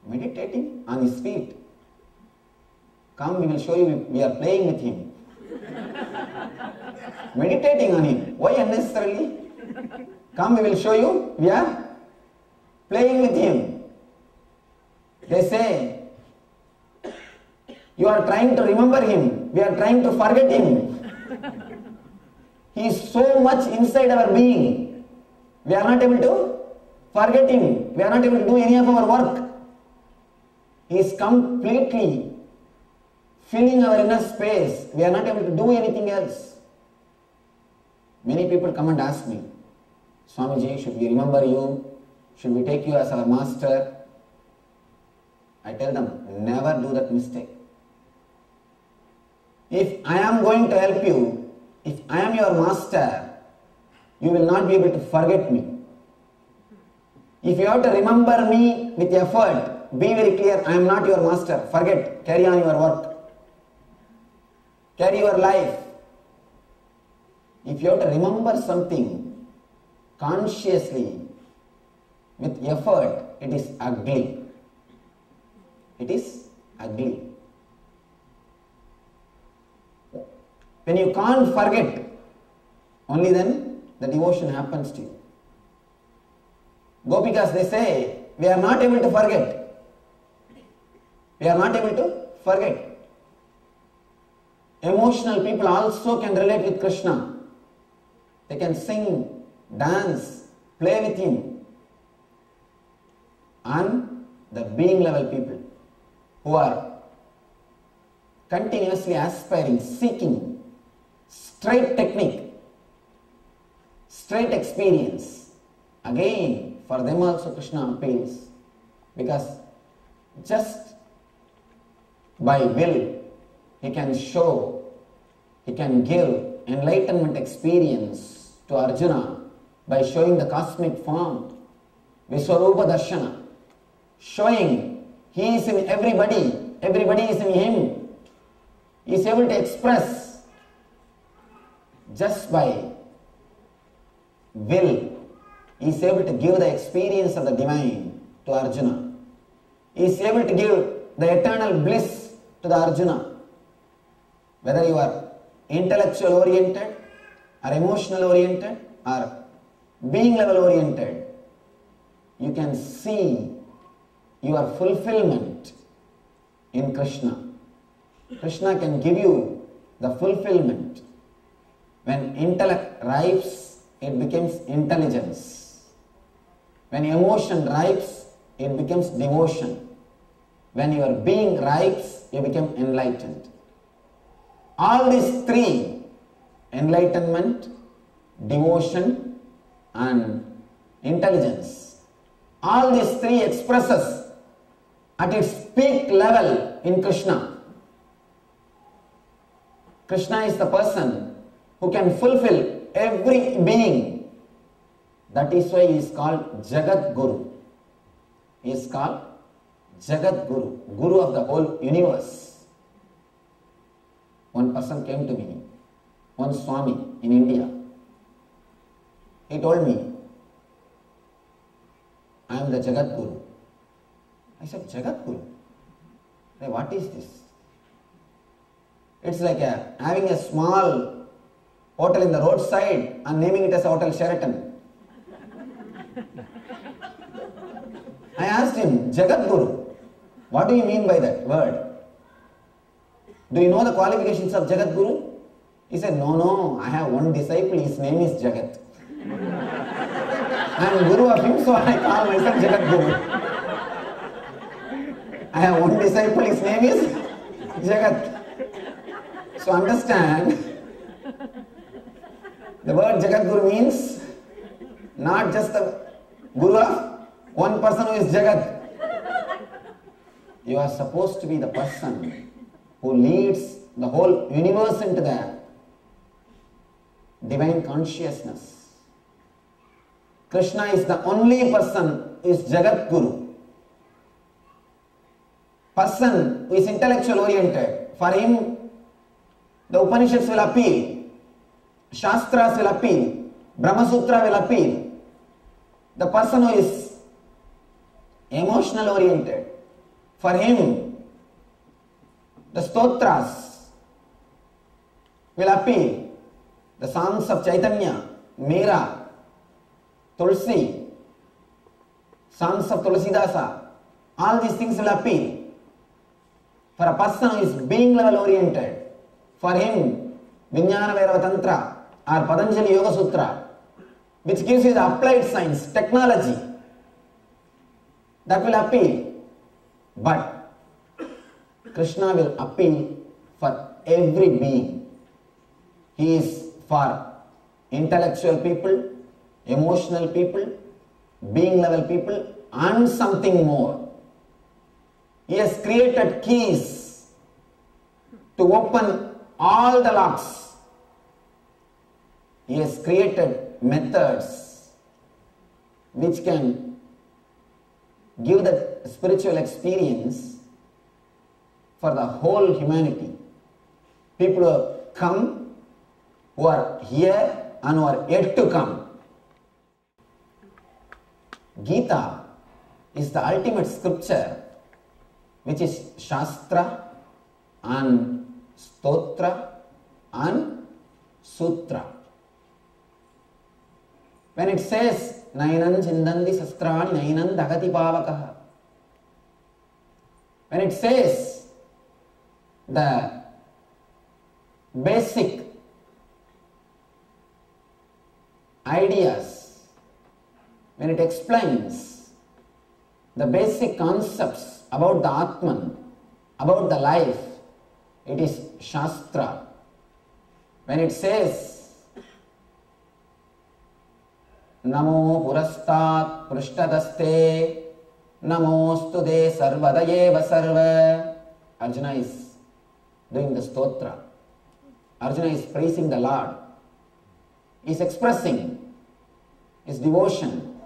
S1: Meditating on His feet. Come, we will show you, we are playing with Him. Meditating on Him. Why unnecessarily? Come, we will show you, we are playing with Him. They say, you are trying to remember Him, we are trying to forget Him. He is so much inside our being. We are not able to forget Him. We are not able to do any of our work. He is completely filling our inner space. We are not able to do anything else. Many people come and ask me, Swamiji, should we remember you? Should we take you as our master? I tell them, never do that mistake. If I am going to help you, if I am your master, you will not be able to forget me. If you have to remember me with effort, be very clear, I am not your master. Forget, carry on your work. Carry your life. If you have to remember something consciously, with effort, it is ugly. It is ugly. When you can't forget, only then the devotion happens to you. Gopikas, they say, we are not able to forget. We are not able to forget. Emotional people also can relate with Krishna. They can sing, dance, play with Him. And the being level people who are continuously aspiring, seeking straight technique, straight experience. Again, for them also Krishna appeals, because just by will He can show, He can give enlightenment experience to Arjuna by showing the cosmic form, Viswarupa Darshana, showing He is in everybody. Everybody is in him. He is able to express just by will. He is able to give the experience of the divine to Arjuna. He is able to give the eternal bliss to the Arjuna. Whether you are intellectual oriented or emotional oriented or being level oriented, you can see your fulfillment in Krishna. Krishna can give you the fulfillment. When intellect ripes, it becomes intelligence. When emotion ripes, it becomes devotion. When your being ripes, you become enlightened. All these three, enlightenment, devotion and intelligence, all these three expresses at its peak level in Krishna. Krishna is the person who can fulfill every being. That is why he is called Jagat Guru. He is called Jagat Guru, Guru of the whole universe. One person came to me, one Swami in India. He told me, I am the Jagat Guru. I said, Jagat Guru? Hey, what is this? It's like having a small hotel in the roadside and naming it as Hotel Sheraton. I asked him, Jagat Guru, what do you mean by that word? Do you know the qualifications of Jagat Guru? He said, no, I have one disciple, his name is Jagat. I am Guru of him, so I call myself Jagat Guru. I have one disciple, his name is Jagat. So understand, the word Jagat Guru means not just the Guru of one person who is Jagat. You are supposed to be the person who leads the whole universe into the divine consciousness. Krishna is the only person who is Jagat Guru. Person who is intellectual oriented, for him the Upanishads will appeal, Shastras will appeal, Brahma Sutra will appeal. The person who is emotional oriented, for him the Stotras will appeal. The songs of Chaitanya, Meera, Tulsi, songs of Tulsidasa, all these things will appeal. For a person who is being level oriented, for him Vijnana Vairava Tantra or Patanjali Yoga Sutra, which gives you the applied science, technology, that will appeal. But Krishna will appeal for every being. He is for intellectual people, emotional people, being level people, and something more. He has created keys to open all the locks. He has created methods which can give the spiritual experience for the whole humanity. People who have come, who are here and who are yet to come. Gita is the ultimate scripture which is Shastra and Stotra and Sutra. When it says Nainan Chindandi Sastrani Nainan Dagati Pavakaha, when it says the basic ideas, when it explains the basic concepts about the Atman, about the life, it is Shastra. When it says Namo Purastat Prushtadaste Namostude Sarvadayeva Sarva, Arjuna is doing the stotra. Arjuna is praising the Lord. He is expressing his devotion.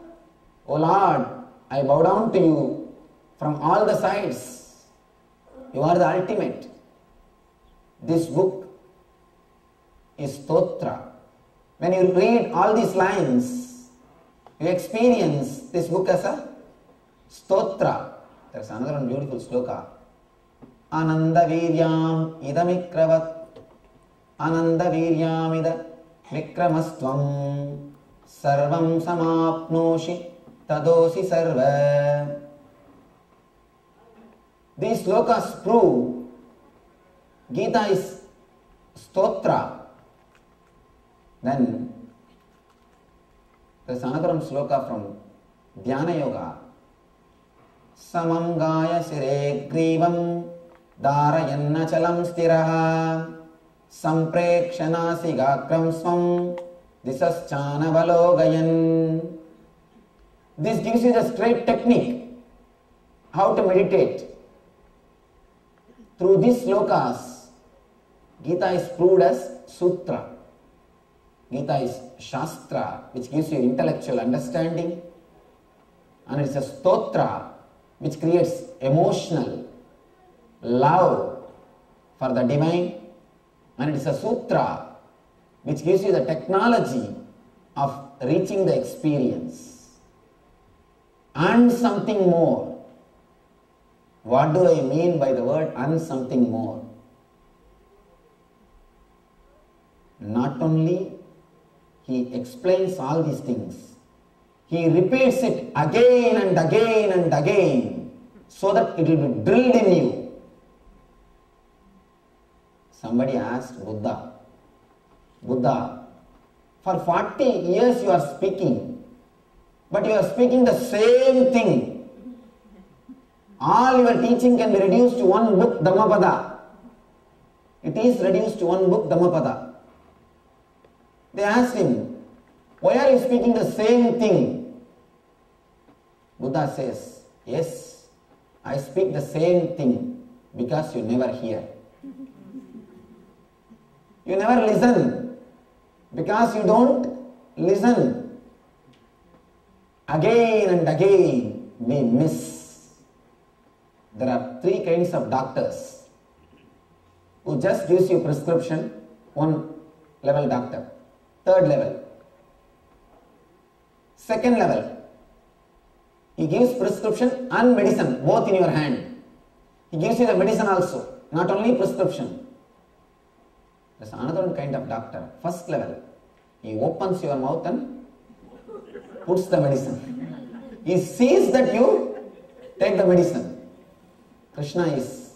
S1: O Lord, I bow down to you from all the sides. You are the ultimate. This book is stotra. When you read all these lines, you experience this book as a stotra. There is another one beautiful sloka. Ananda viryam idamikravat. Ananda viryam ida vikramastvam. Sarvam samapnoshi tadosi sarva. These slokas prove Gita is stotra. Then there is another one sloka from Dhyana Yoga. Samam gaya sire grivam darayanna chalam stiraha samprekshana sigakram swam disaschana valogayan. This gives you the straight technique how to meditate. Through these slokas, Gita is proved as sutra. Gita is shastra, which gives you intellectual understanding, and it's a stotra, which creates emotional love for the divine, and it is a sutra, which gives you the technology of reaching the experience. And something more. What do I mean by the word and something more? Not only he explains all these things, he repeats it again and again and again so that it will be drilled in you. Somebody asked Buddha, for 40 years you are speaking, but you are speaking the same thing. All your teaching can be reduced to one book, Dhammapada. It is reduced to one book, Dhammapada. They asked him, why are you speaking the same thing? Buddha says, yes, I speak the same thing because you never hear. You never listen because you don't listen. Again and again we miss. There are 3 kinds of doctors who just gives you prescription, 1 level doctor, 3rd level. 2nd level, he gives prescription and medicine both in your hand. He gives you the medicine also, not only prescription. There is another kind of doctor, 1st level. He opens your mouth and puts the medicine. He sees that you take the medicine. Krishna is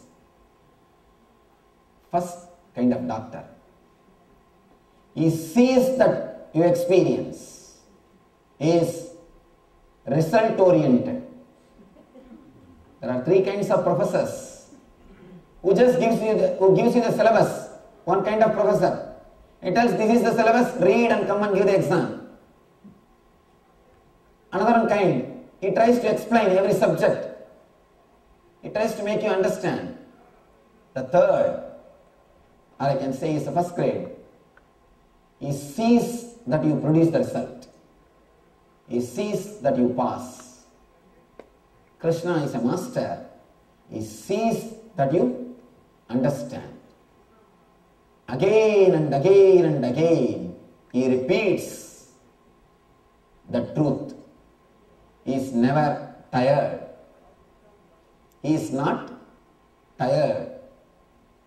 S1: 1st kind of doctor. He sees that you experience. He is result oriented. There are 3 kinds of professors who just gives you the syllabus. 1 kind of professor, he tells this is the syllabus, read and come and give the exam. Another one kind, he tries to explain every subject. He tries to make you understand. The 3rd, or I can say is the 1st grade, he sees that you produce the result. He sees that you pass. Krishna is a master. He sees that you understand. Again and again and again, he repeats the truth. He is never tired. He is not tired.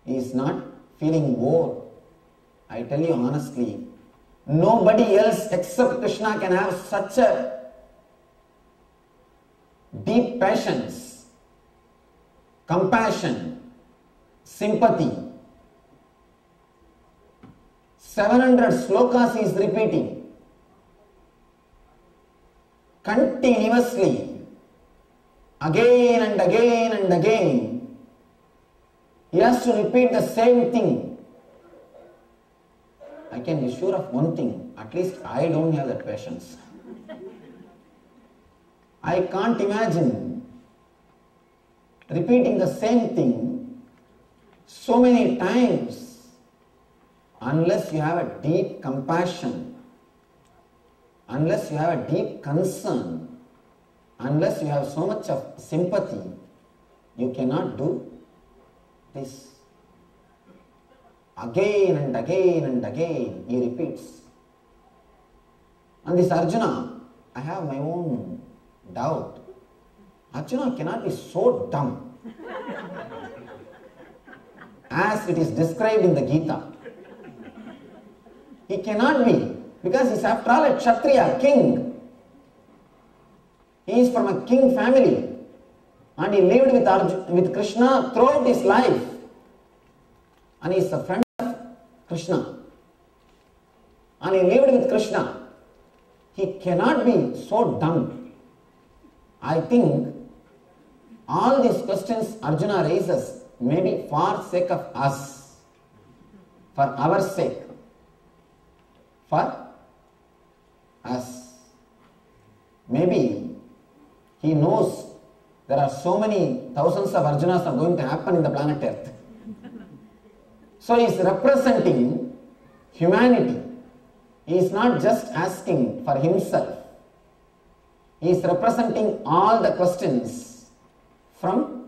S1: He is not feeling bored. I tell you honestly, nobody else except Krishna can have such a deep patience, compassion, sympathy. 700 slokas he is repeating continuously, again and again and again. He has to repeat the same thing. I can be sure of one thing, at least I don't have that patience. I can't imagine repeating the same thing so many times unless you have a deep compassion, unless you have a deep concern, unless you have so much of sympathy You cannot do this. Again and again and again he repeats. And this Arjuna, I have my own doubt. Arjuna cannot be so dumb as it is described in the Gita. He cannot be, because he is after all a Kshatriya, king. He is from a king family and he lived with Krishna throughout his life. And he is a friend of Krishna. And he lived with Krishna. He cannot be so dumb. I think all these questions Arjuna raises may be for sake of us, for our sake, for us. Maybe he knows there are so many thousands of Arjunas are going to happen in the planet Earth. So he is representing humanity. He is not just asking for himself. He is representing all the questions from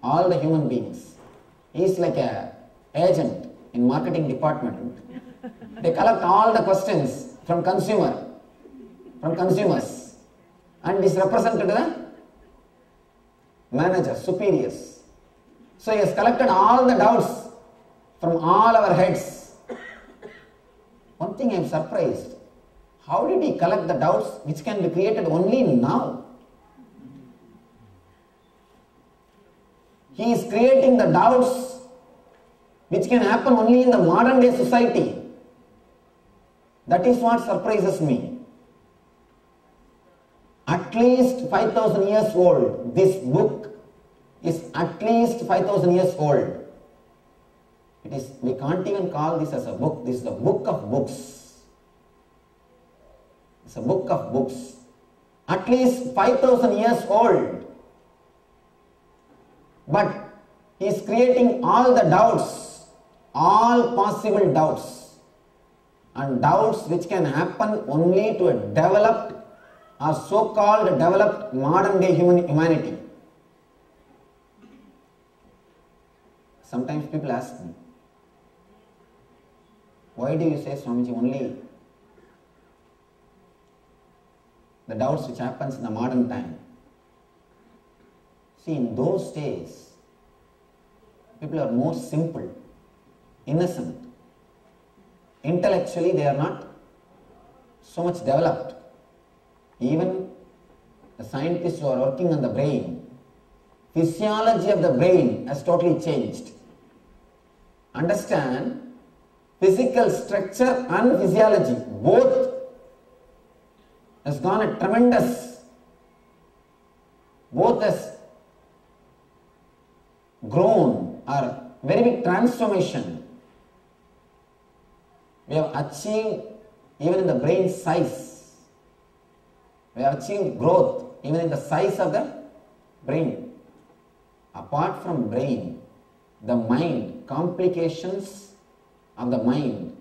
S1: all the human beings. He is like an agent in marketing department. They collect all the questions from consumers, and is represented to the managers, superiors. So he has collected all the doubts from all our heads. One thing I am surprised. How did he collect the doubts which can be created only now? He is creating the doubts which can happen only in the modern day society. That is what surprises me. At least 5,000 years old. This book is at least 5,000 years old. It is, we can't even call this as a book. This is a book of books. It's a book of books. At least 5,000 years old. But he is creating all the doubts, all possible doubts, and doubts which can happen only to a developed or so-called developed modern day humanity. Sometimes people ask me, why do you say, Swamiji, only the doubts which happens in the modern time? See, in those days, people are more simple, innocent. Intellectually, they are not so much developed. Even the scientists who are working on the brain, physiology of the brain has totally changed. Understand, physical structure and physiology, both has gone a tremendous, both has grown, or very big transformation. We have achieved even in the brain size. We have achieved growth even in the size of the brain. Apart from brain, the mind, complications of the mind,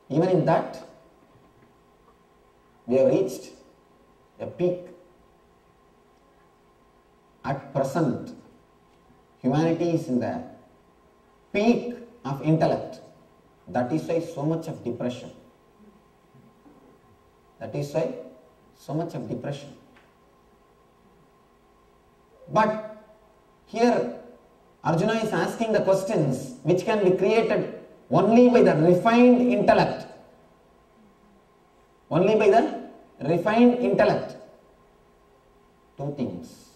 S1: even in that, we have reached a peak. At present, humanity is in the peak of intellect. That is why so much of depression. That is why so much of depression. But here Arjuna is asking the questions which can be created only by the refined intellect. Only by the refined intellect. Two things.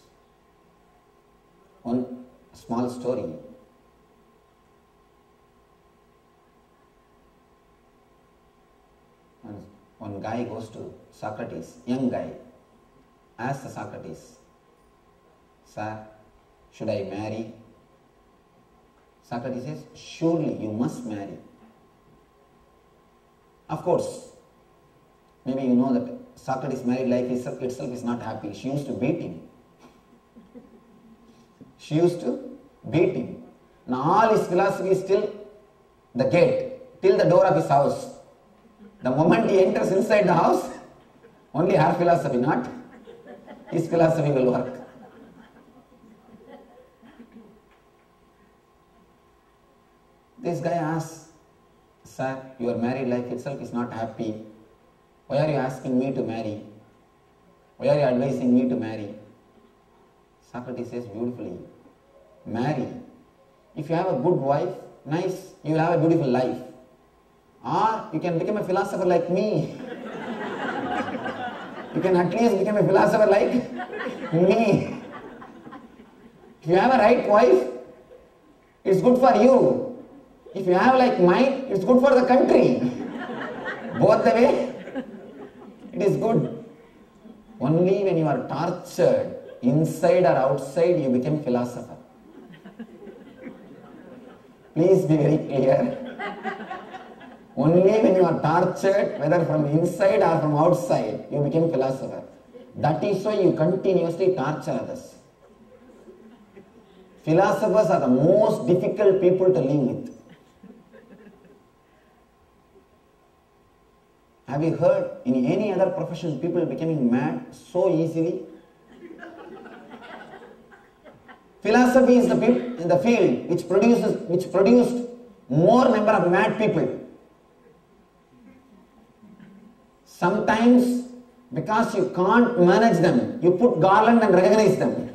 S1: One small story. One guy goes to Socrates, young guy, asks Socrates, "Sir, should I marry?" Socrates says, "Surely you must marry." Of course, maybe you know that Socrates' married life itself is not happy. She used to beat him. She used to beat him. Now all his philosophy is till the gate, till the door of his house. The moment he enters inside the house, only her philosophy, not his philosophy will work. This guy asks, sir, your married life itself is not happy. Why are you asking me to marry? Why are you advising me to marry? Socrates says beautifully, marry. If you have a good wife, nice, you will have a beautiful life. Or you can become a philosopher like me. You can at least become a philosopher like me. If you have a right wife, it's good for you. If you have like mine, it's good for the country. Both the way, it is good. Only when you are tortured, inside or outside, you become philosopher. Please be very clear. Only when you are tortured, whether from inside or from outside, you become philosopher. That is why you continuously torture others. Philosophers are the most difficult people to live with. Have you heard in any other profession people becoming mad so easily? Philosophy is the field which produced more number of mad people. Sometimes, because you can't manage them, you put garland and recognize them.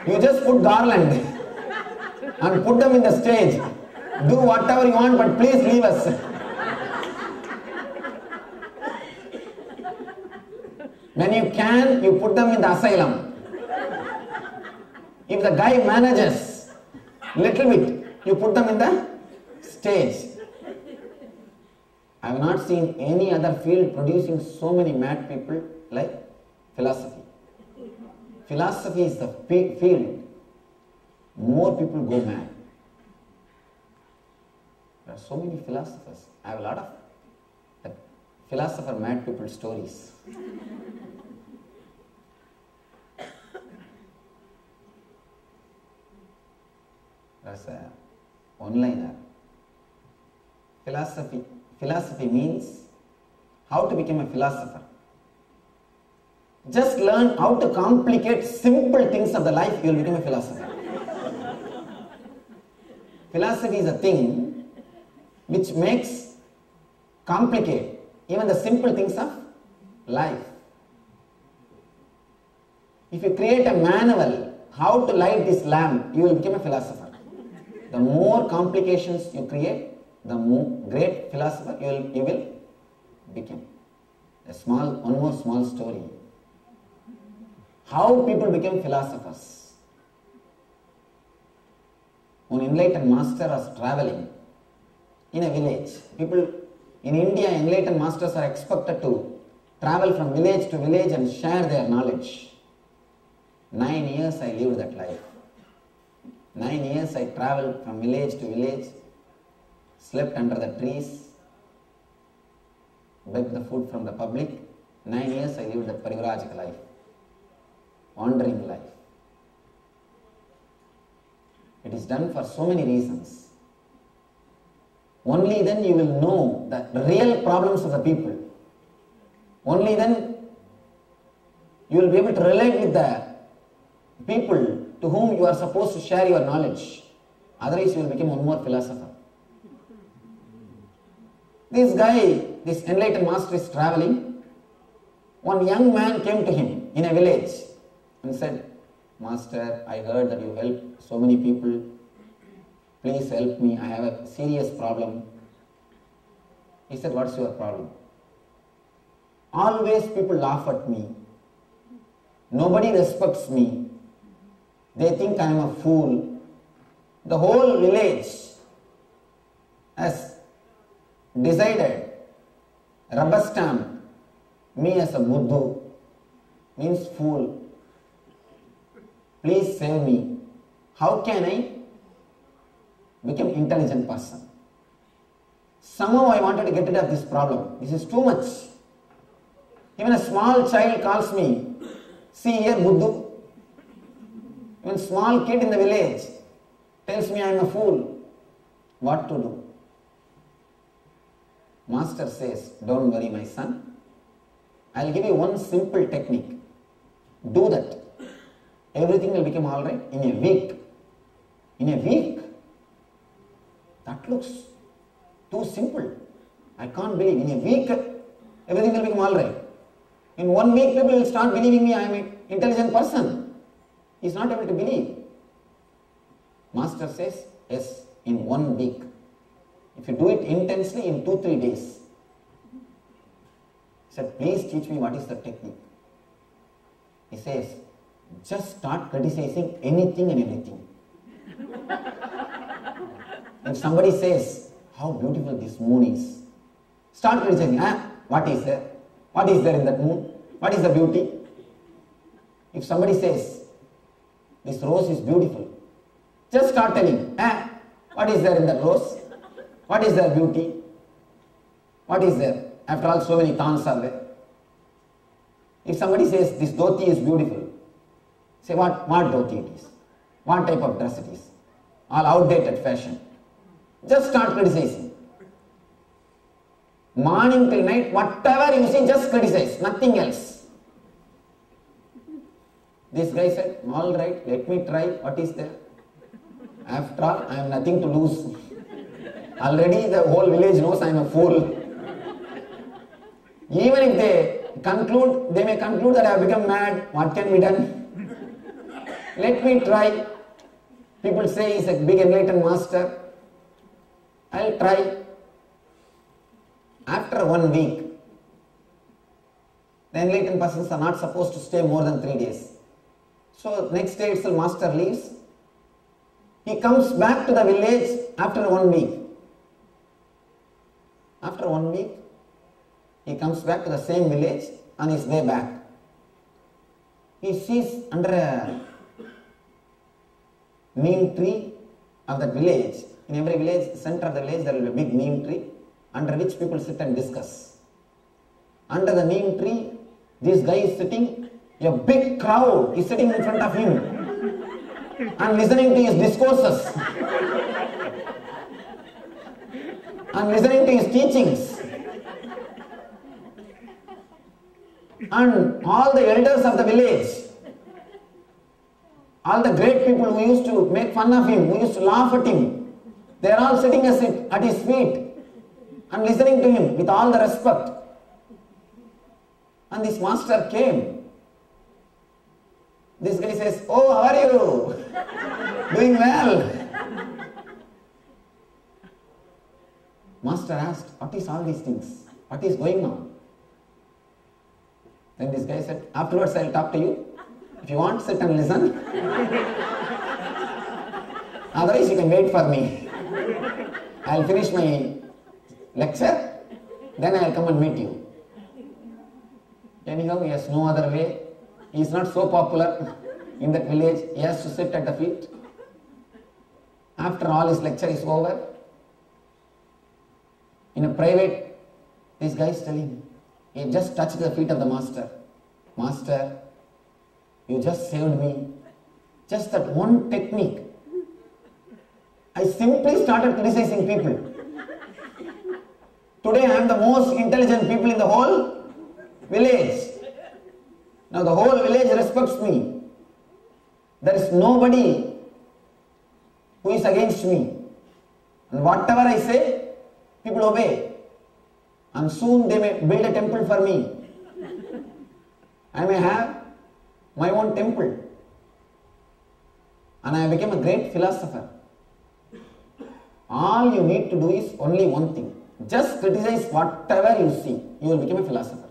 S1: You just put garland and put them in the stage. Do whatever you want, but please leave us. When you can, you put them in the asylum. If the guy manages little bit, you put them in the stage. I have not seen any other field producing so many mad people like philosophy. Philosophy is the field. More people go mad. There are so many philosophers. I have a lot of philosopher mad people stories. There's a one-liner. Philosophy means how to become a philosopher. Just learn how to complicate simple things of the life, you will become a philosopher. Philosophy is a thing which makes complicate even the simple things of life. If you create a manual how to light this lamp, you will become a philosopher. The more complications you create, the more great philosopher you will become. One more small story. How people became philosophers. One enlightened master was traveling in a village. People in India, enlightened masters are expected to travel from village to village and share their knowledge. 9 years I lived that life. 9 years I traveled from village to village, slept under the trees, begged the food from the public. 9 years I lived that parivrajika life, wandering life. It is done for so many reasons. Only then you will know the real problems of the people. Only then you will be able to relate with the people to whom you are supposed to share your knowledge. Otherwise you will become one more philosopher. This guy, this enlightened master is traveling. One young man came to him in a village and said, Master, I heard that you help so many people. Please help me. I have a serious problem. He said, what's your problem? Always people laugh at me. Nobody respects me. They think I am a fool. The whole village has decided, rubber stamp me as a buddhu, means fool. Please save me. How can I become intelligent person? Somehow I wanted to get rid of this problem. This is too much. Even a small child calls me, see here buddhu. Even a small kid in the village tells me I am a fool. What to do? Master says, don't worry my son. I will give you one simple technique. Do that. Everything will become alright in a week. In a week? That looks too simple. I can't believe. In a week, everything will become alright. In 1 week, people will start believing me I am an intelligent person. He is not able to believe. Master says, yes, in 1 week. If you do it intensely, in 2-3 days. He said, please teach me what is the technique. He says, just start criticizing anything and everything. If somebody says, how beautiful this moon is, start criticizing. What is there? What is there in that moon? What is the beauty? If somebody says, this rose is beautiful, just start telling, what is there in that rose? What is their beauty? What is there? After all, so many thorns are there. If somebody says, this dhoti is beautiful, say what dhoti it is? What type of dress it is? All outdated fashion. Just start criticizing. Morning till night, whatever you see, just criticize, nothing else. This guy said, all right, let me try, what is there? After all, I have nothing to lose. Already the whole village knows I am a fool. Even if they may conclude that I have become mad, what can be done? Let me try. People say he is a big enlightened master. I will try. After 1 week, the enlightened persons are not supposed to stay more than 3 days. So next day itself master leaves. He comes back to the village after 1 week. After 1 week, he comes back to the same village on his way back. He sees under a neem tree of that village. In every village, center of the village, there will be a big neem tree under which people sit and discuss. Under the neem tree, this guy is sitting, a big crowd is sitting in front of him and listening to his discourses and listening to his teachings. And all the elders of the village, all the great people who used to make fun of him, who used to laugh at him, they are all sitting at his feet and listening to him with all the respect. And this master came. This guy says, oh, how are you? Doing well. Master asked, what is all these things? What is going on? Then this guy said, afterwards I will talk to you. If you want, sit and listen. Otherwise you can wait for me. I will finish my lecture, then I will come and meet you. Anyhow, he has no other way. He is not so popular in that village. He has to sit at the feet. After all his lecture is over, in a private, this guy is telling, he just touched the feet of the master. Master, you just saved me. Just that one technique. I simply started criticizing people. Today I am the most intelligent people in the whole village. Now the whole village respects me. There is nobody who is against me. And whatever I say, people obey. And soon they may build a temple for me. I may have my own temple. And I became a great philosopher. All you need to do is only one thing. Just criticize whatever you see. You will become a philosopher.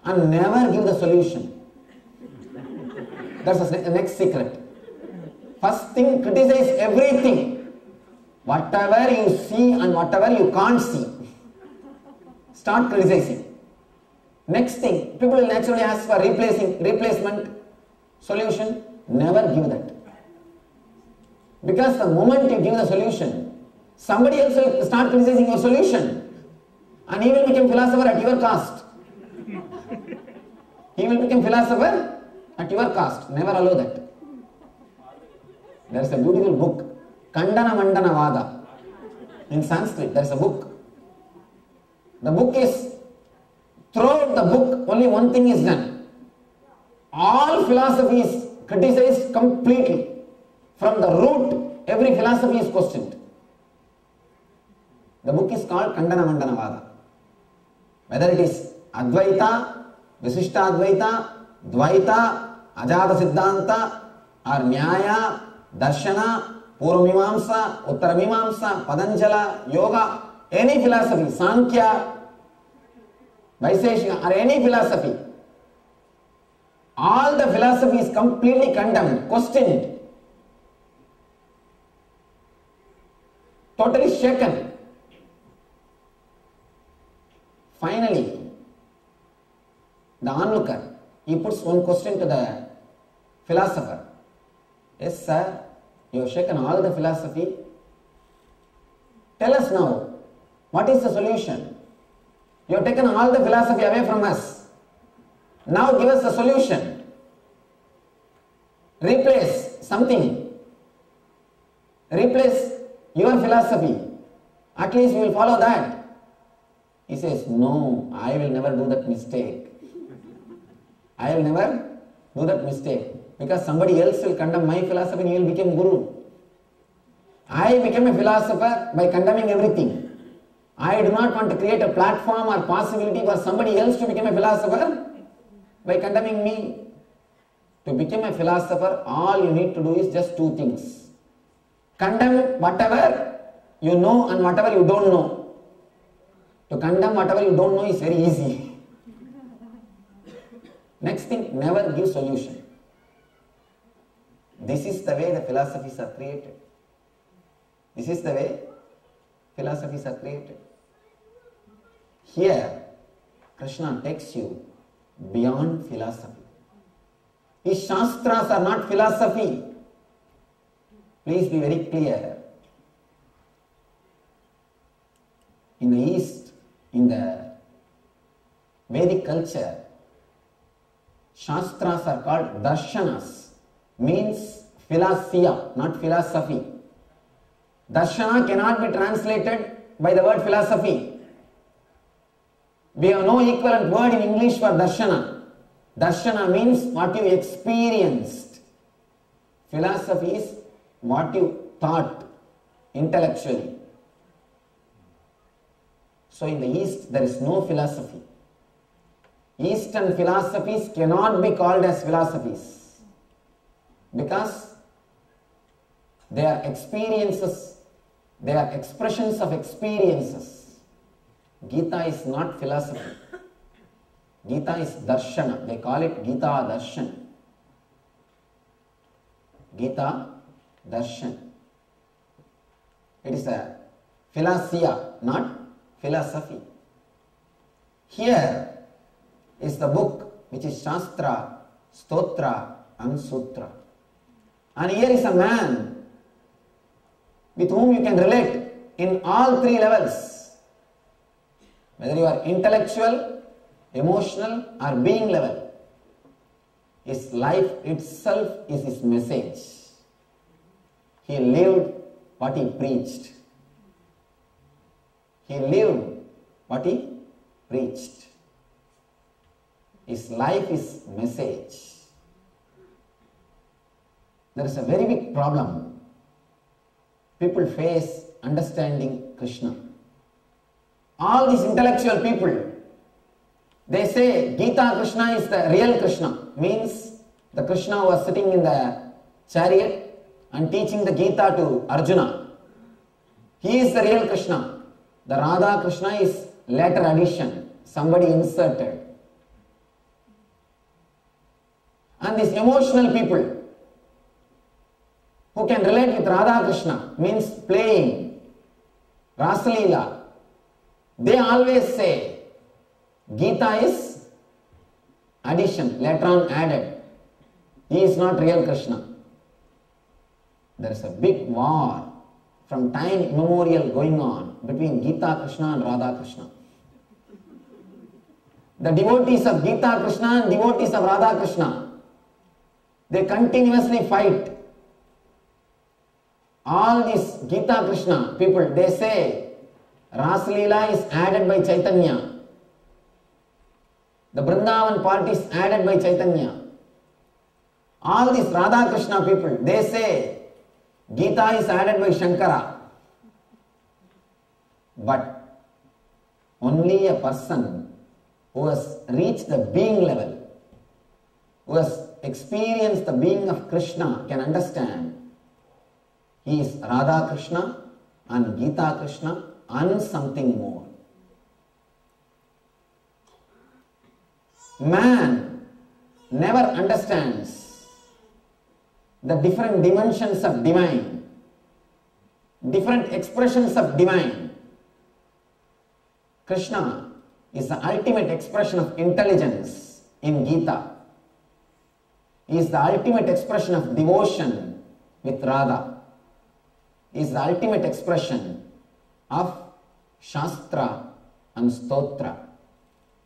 S1: And never give the solution. That's the next secret. First thing, criticize everything. Whatever you see and whatever you can't see. Start criticizing. Next thing, people will naturally ask for replacement solution. Never give that. Because the moment you give the solution, somebody else will start criticizing your solution. And he will become philosopher at your cost. He will become philosopher at your cost. Never allow that. There is a beautiful book, Kandana Mandana Vada. In Sanskrit, there is a book. The book is, throughout the book, only one thing is done. All philosophy is criticized completely. From the root, every philosophy is questioned. The book is called Kandana Mandanavada. Whether it is Advaita, Visishtadvaita, Dvaita, Ajata Siddhanta, or Nyaya, Darshana, Purvamimamsa, Uttaramimamsa, Patanjala, Yoga, any philosophy, Sankhya, Vaiseshika, or any philosophy, all the philosophy is completely condemned, questioned, totally shaken. Finally, the onlooker, he puts one question to the philosopher. Yes, sir, you have shaken all the philosophy. Tell us now, what is the solution? You have taken all the philosophy away from us. Now give us a solution. Replace something. Replace your philosophy. At least we will follow that. He says, no, I will never do that mistake. I will never do that mistake. Because somebody else will condemn my philosophy and he will become guru. I became a philosopher by condemning everything. I do not want to create a platform or possibility for somebody else to become a philosopher by condemning me. To become a philosopher, all you need to do is just two things. Condemn whatever you know and whatever you don't know. To condemn whatever you don't know is very easy. Next thing, never give solution. This is the way the philosophies are created. This is the way philosophies are created. Here, Krishna takes you beyond philosophy. His Shastras are not philosophy. Please be very clear. In the East, in the Vedic culture, Shastras are called darshanas, means philosophia, not philosophy. Darshana cannot be translated by the word philosophy. We have no equivalent word in English for darshana. Darshana means what you experienced. Philosophy is what you thought intellectually. So in the East, there is no philosophy. Eastern philosophies cannot be called as philosophies because they are experiences, they are expressions of experiences. Gita is not philosophy. Gita is darshana. They call it Gita darshan. Gita darshan. It is a philosophia, not philosophy. Here is the book which is Shastra, Stotra and Sutra. And here is a man with whom you can relate in all three levels. Whether you are intellectual, emotional or being level. His life itself is his message. He lived what he preached. He lived what he preached. His life is message. There is a very big problem. People face understanding Krishna. All these intellectual people, they say Gita Krishna is the real Krishna. Means the Krishna who was sitting in the chariot and teaching the Gita to Arjuna. He is the real Krishna. The Radha Krishna is later addition. Somebody inserted. And these emotional people who can relate with Radha Krishna, means playing, Rasalila, they always say Gita is addition, later on added. He is not real Krishna. There is a big war from time immemorial going on between Gita Krishna and Radha Krishna. The devotees of Gita Krishna and devotees of Radha Krishna, they continuously fight. All these Gita Krishna people, they say Rasalila is added by Chaitanya. The Vrindavan part is added by Chaitanya. All these Radha Krishna people, they say Gita is added by Shankara. But only a person who has reached the being level, who has experienced the being of Krishna can understand he is Radha Krishna and Gita Krishna and something more. Man never understands the different dimensions of divine, different expressions of divine. Krishna is the ultimate expression of intelligence in Gita. He is the ultimate expression of devotion with Radha. He is the ultimate expression of Shastra and Stotra.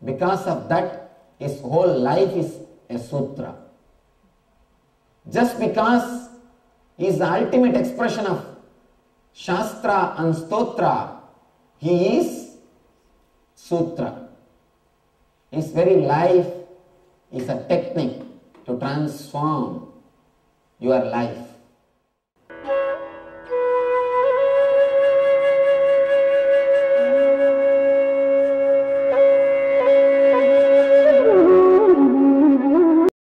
S1: Because of that, his whole life is a sutra. Just because he is the ultimate expression of Shastra and Stotra, he is Sutra. His very life is a technique to transform your life.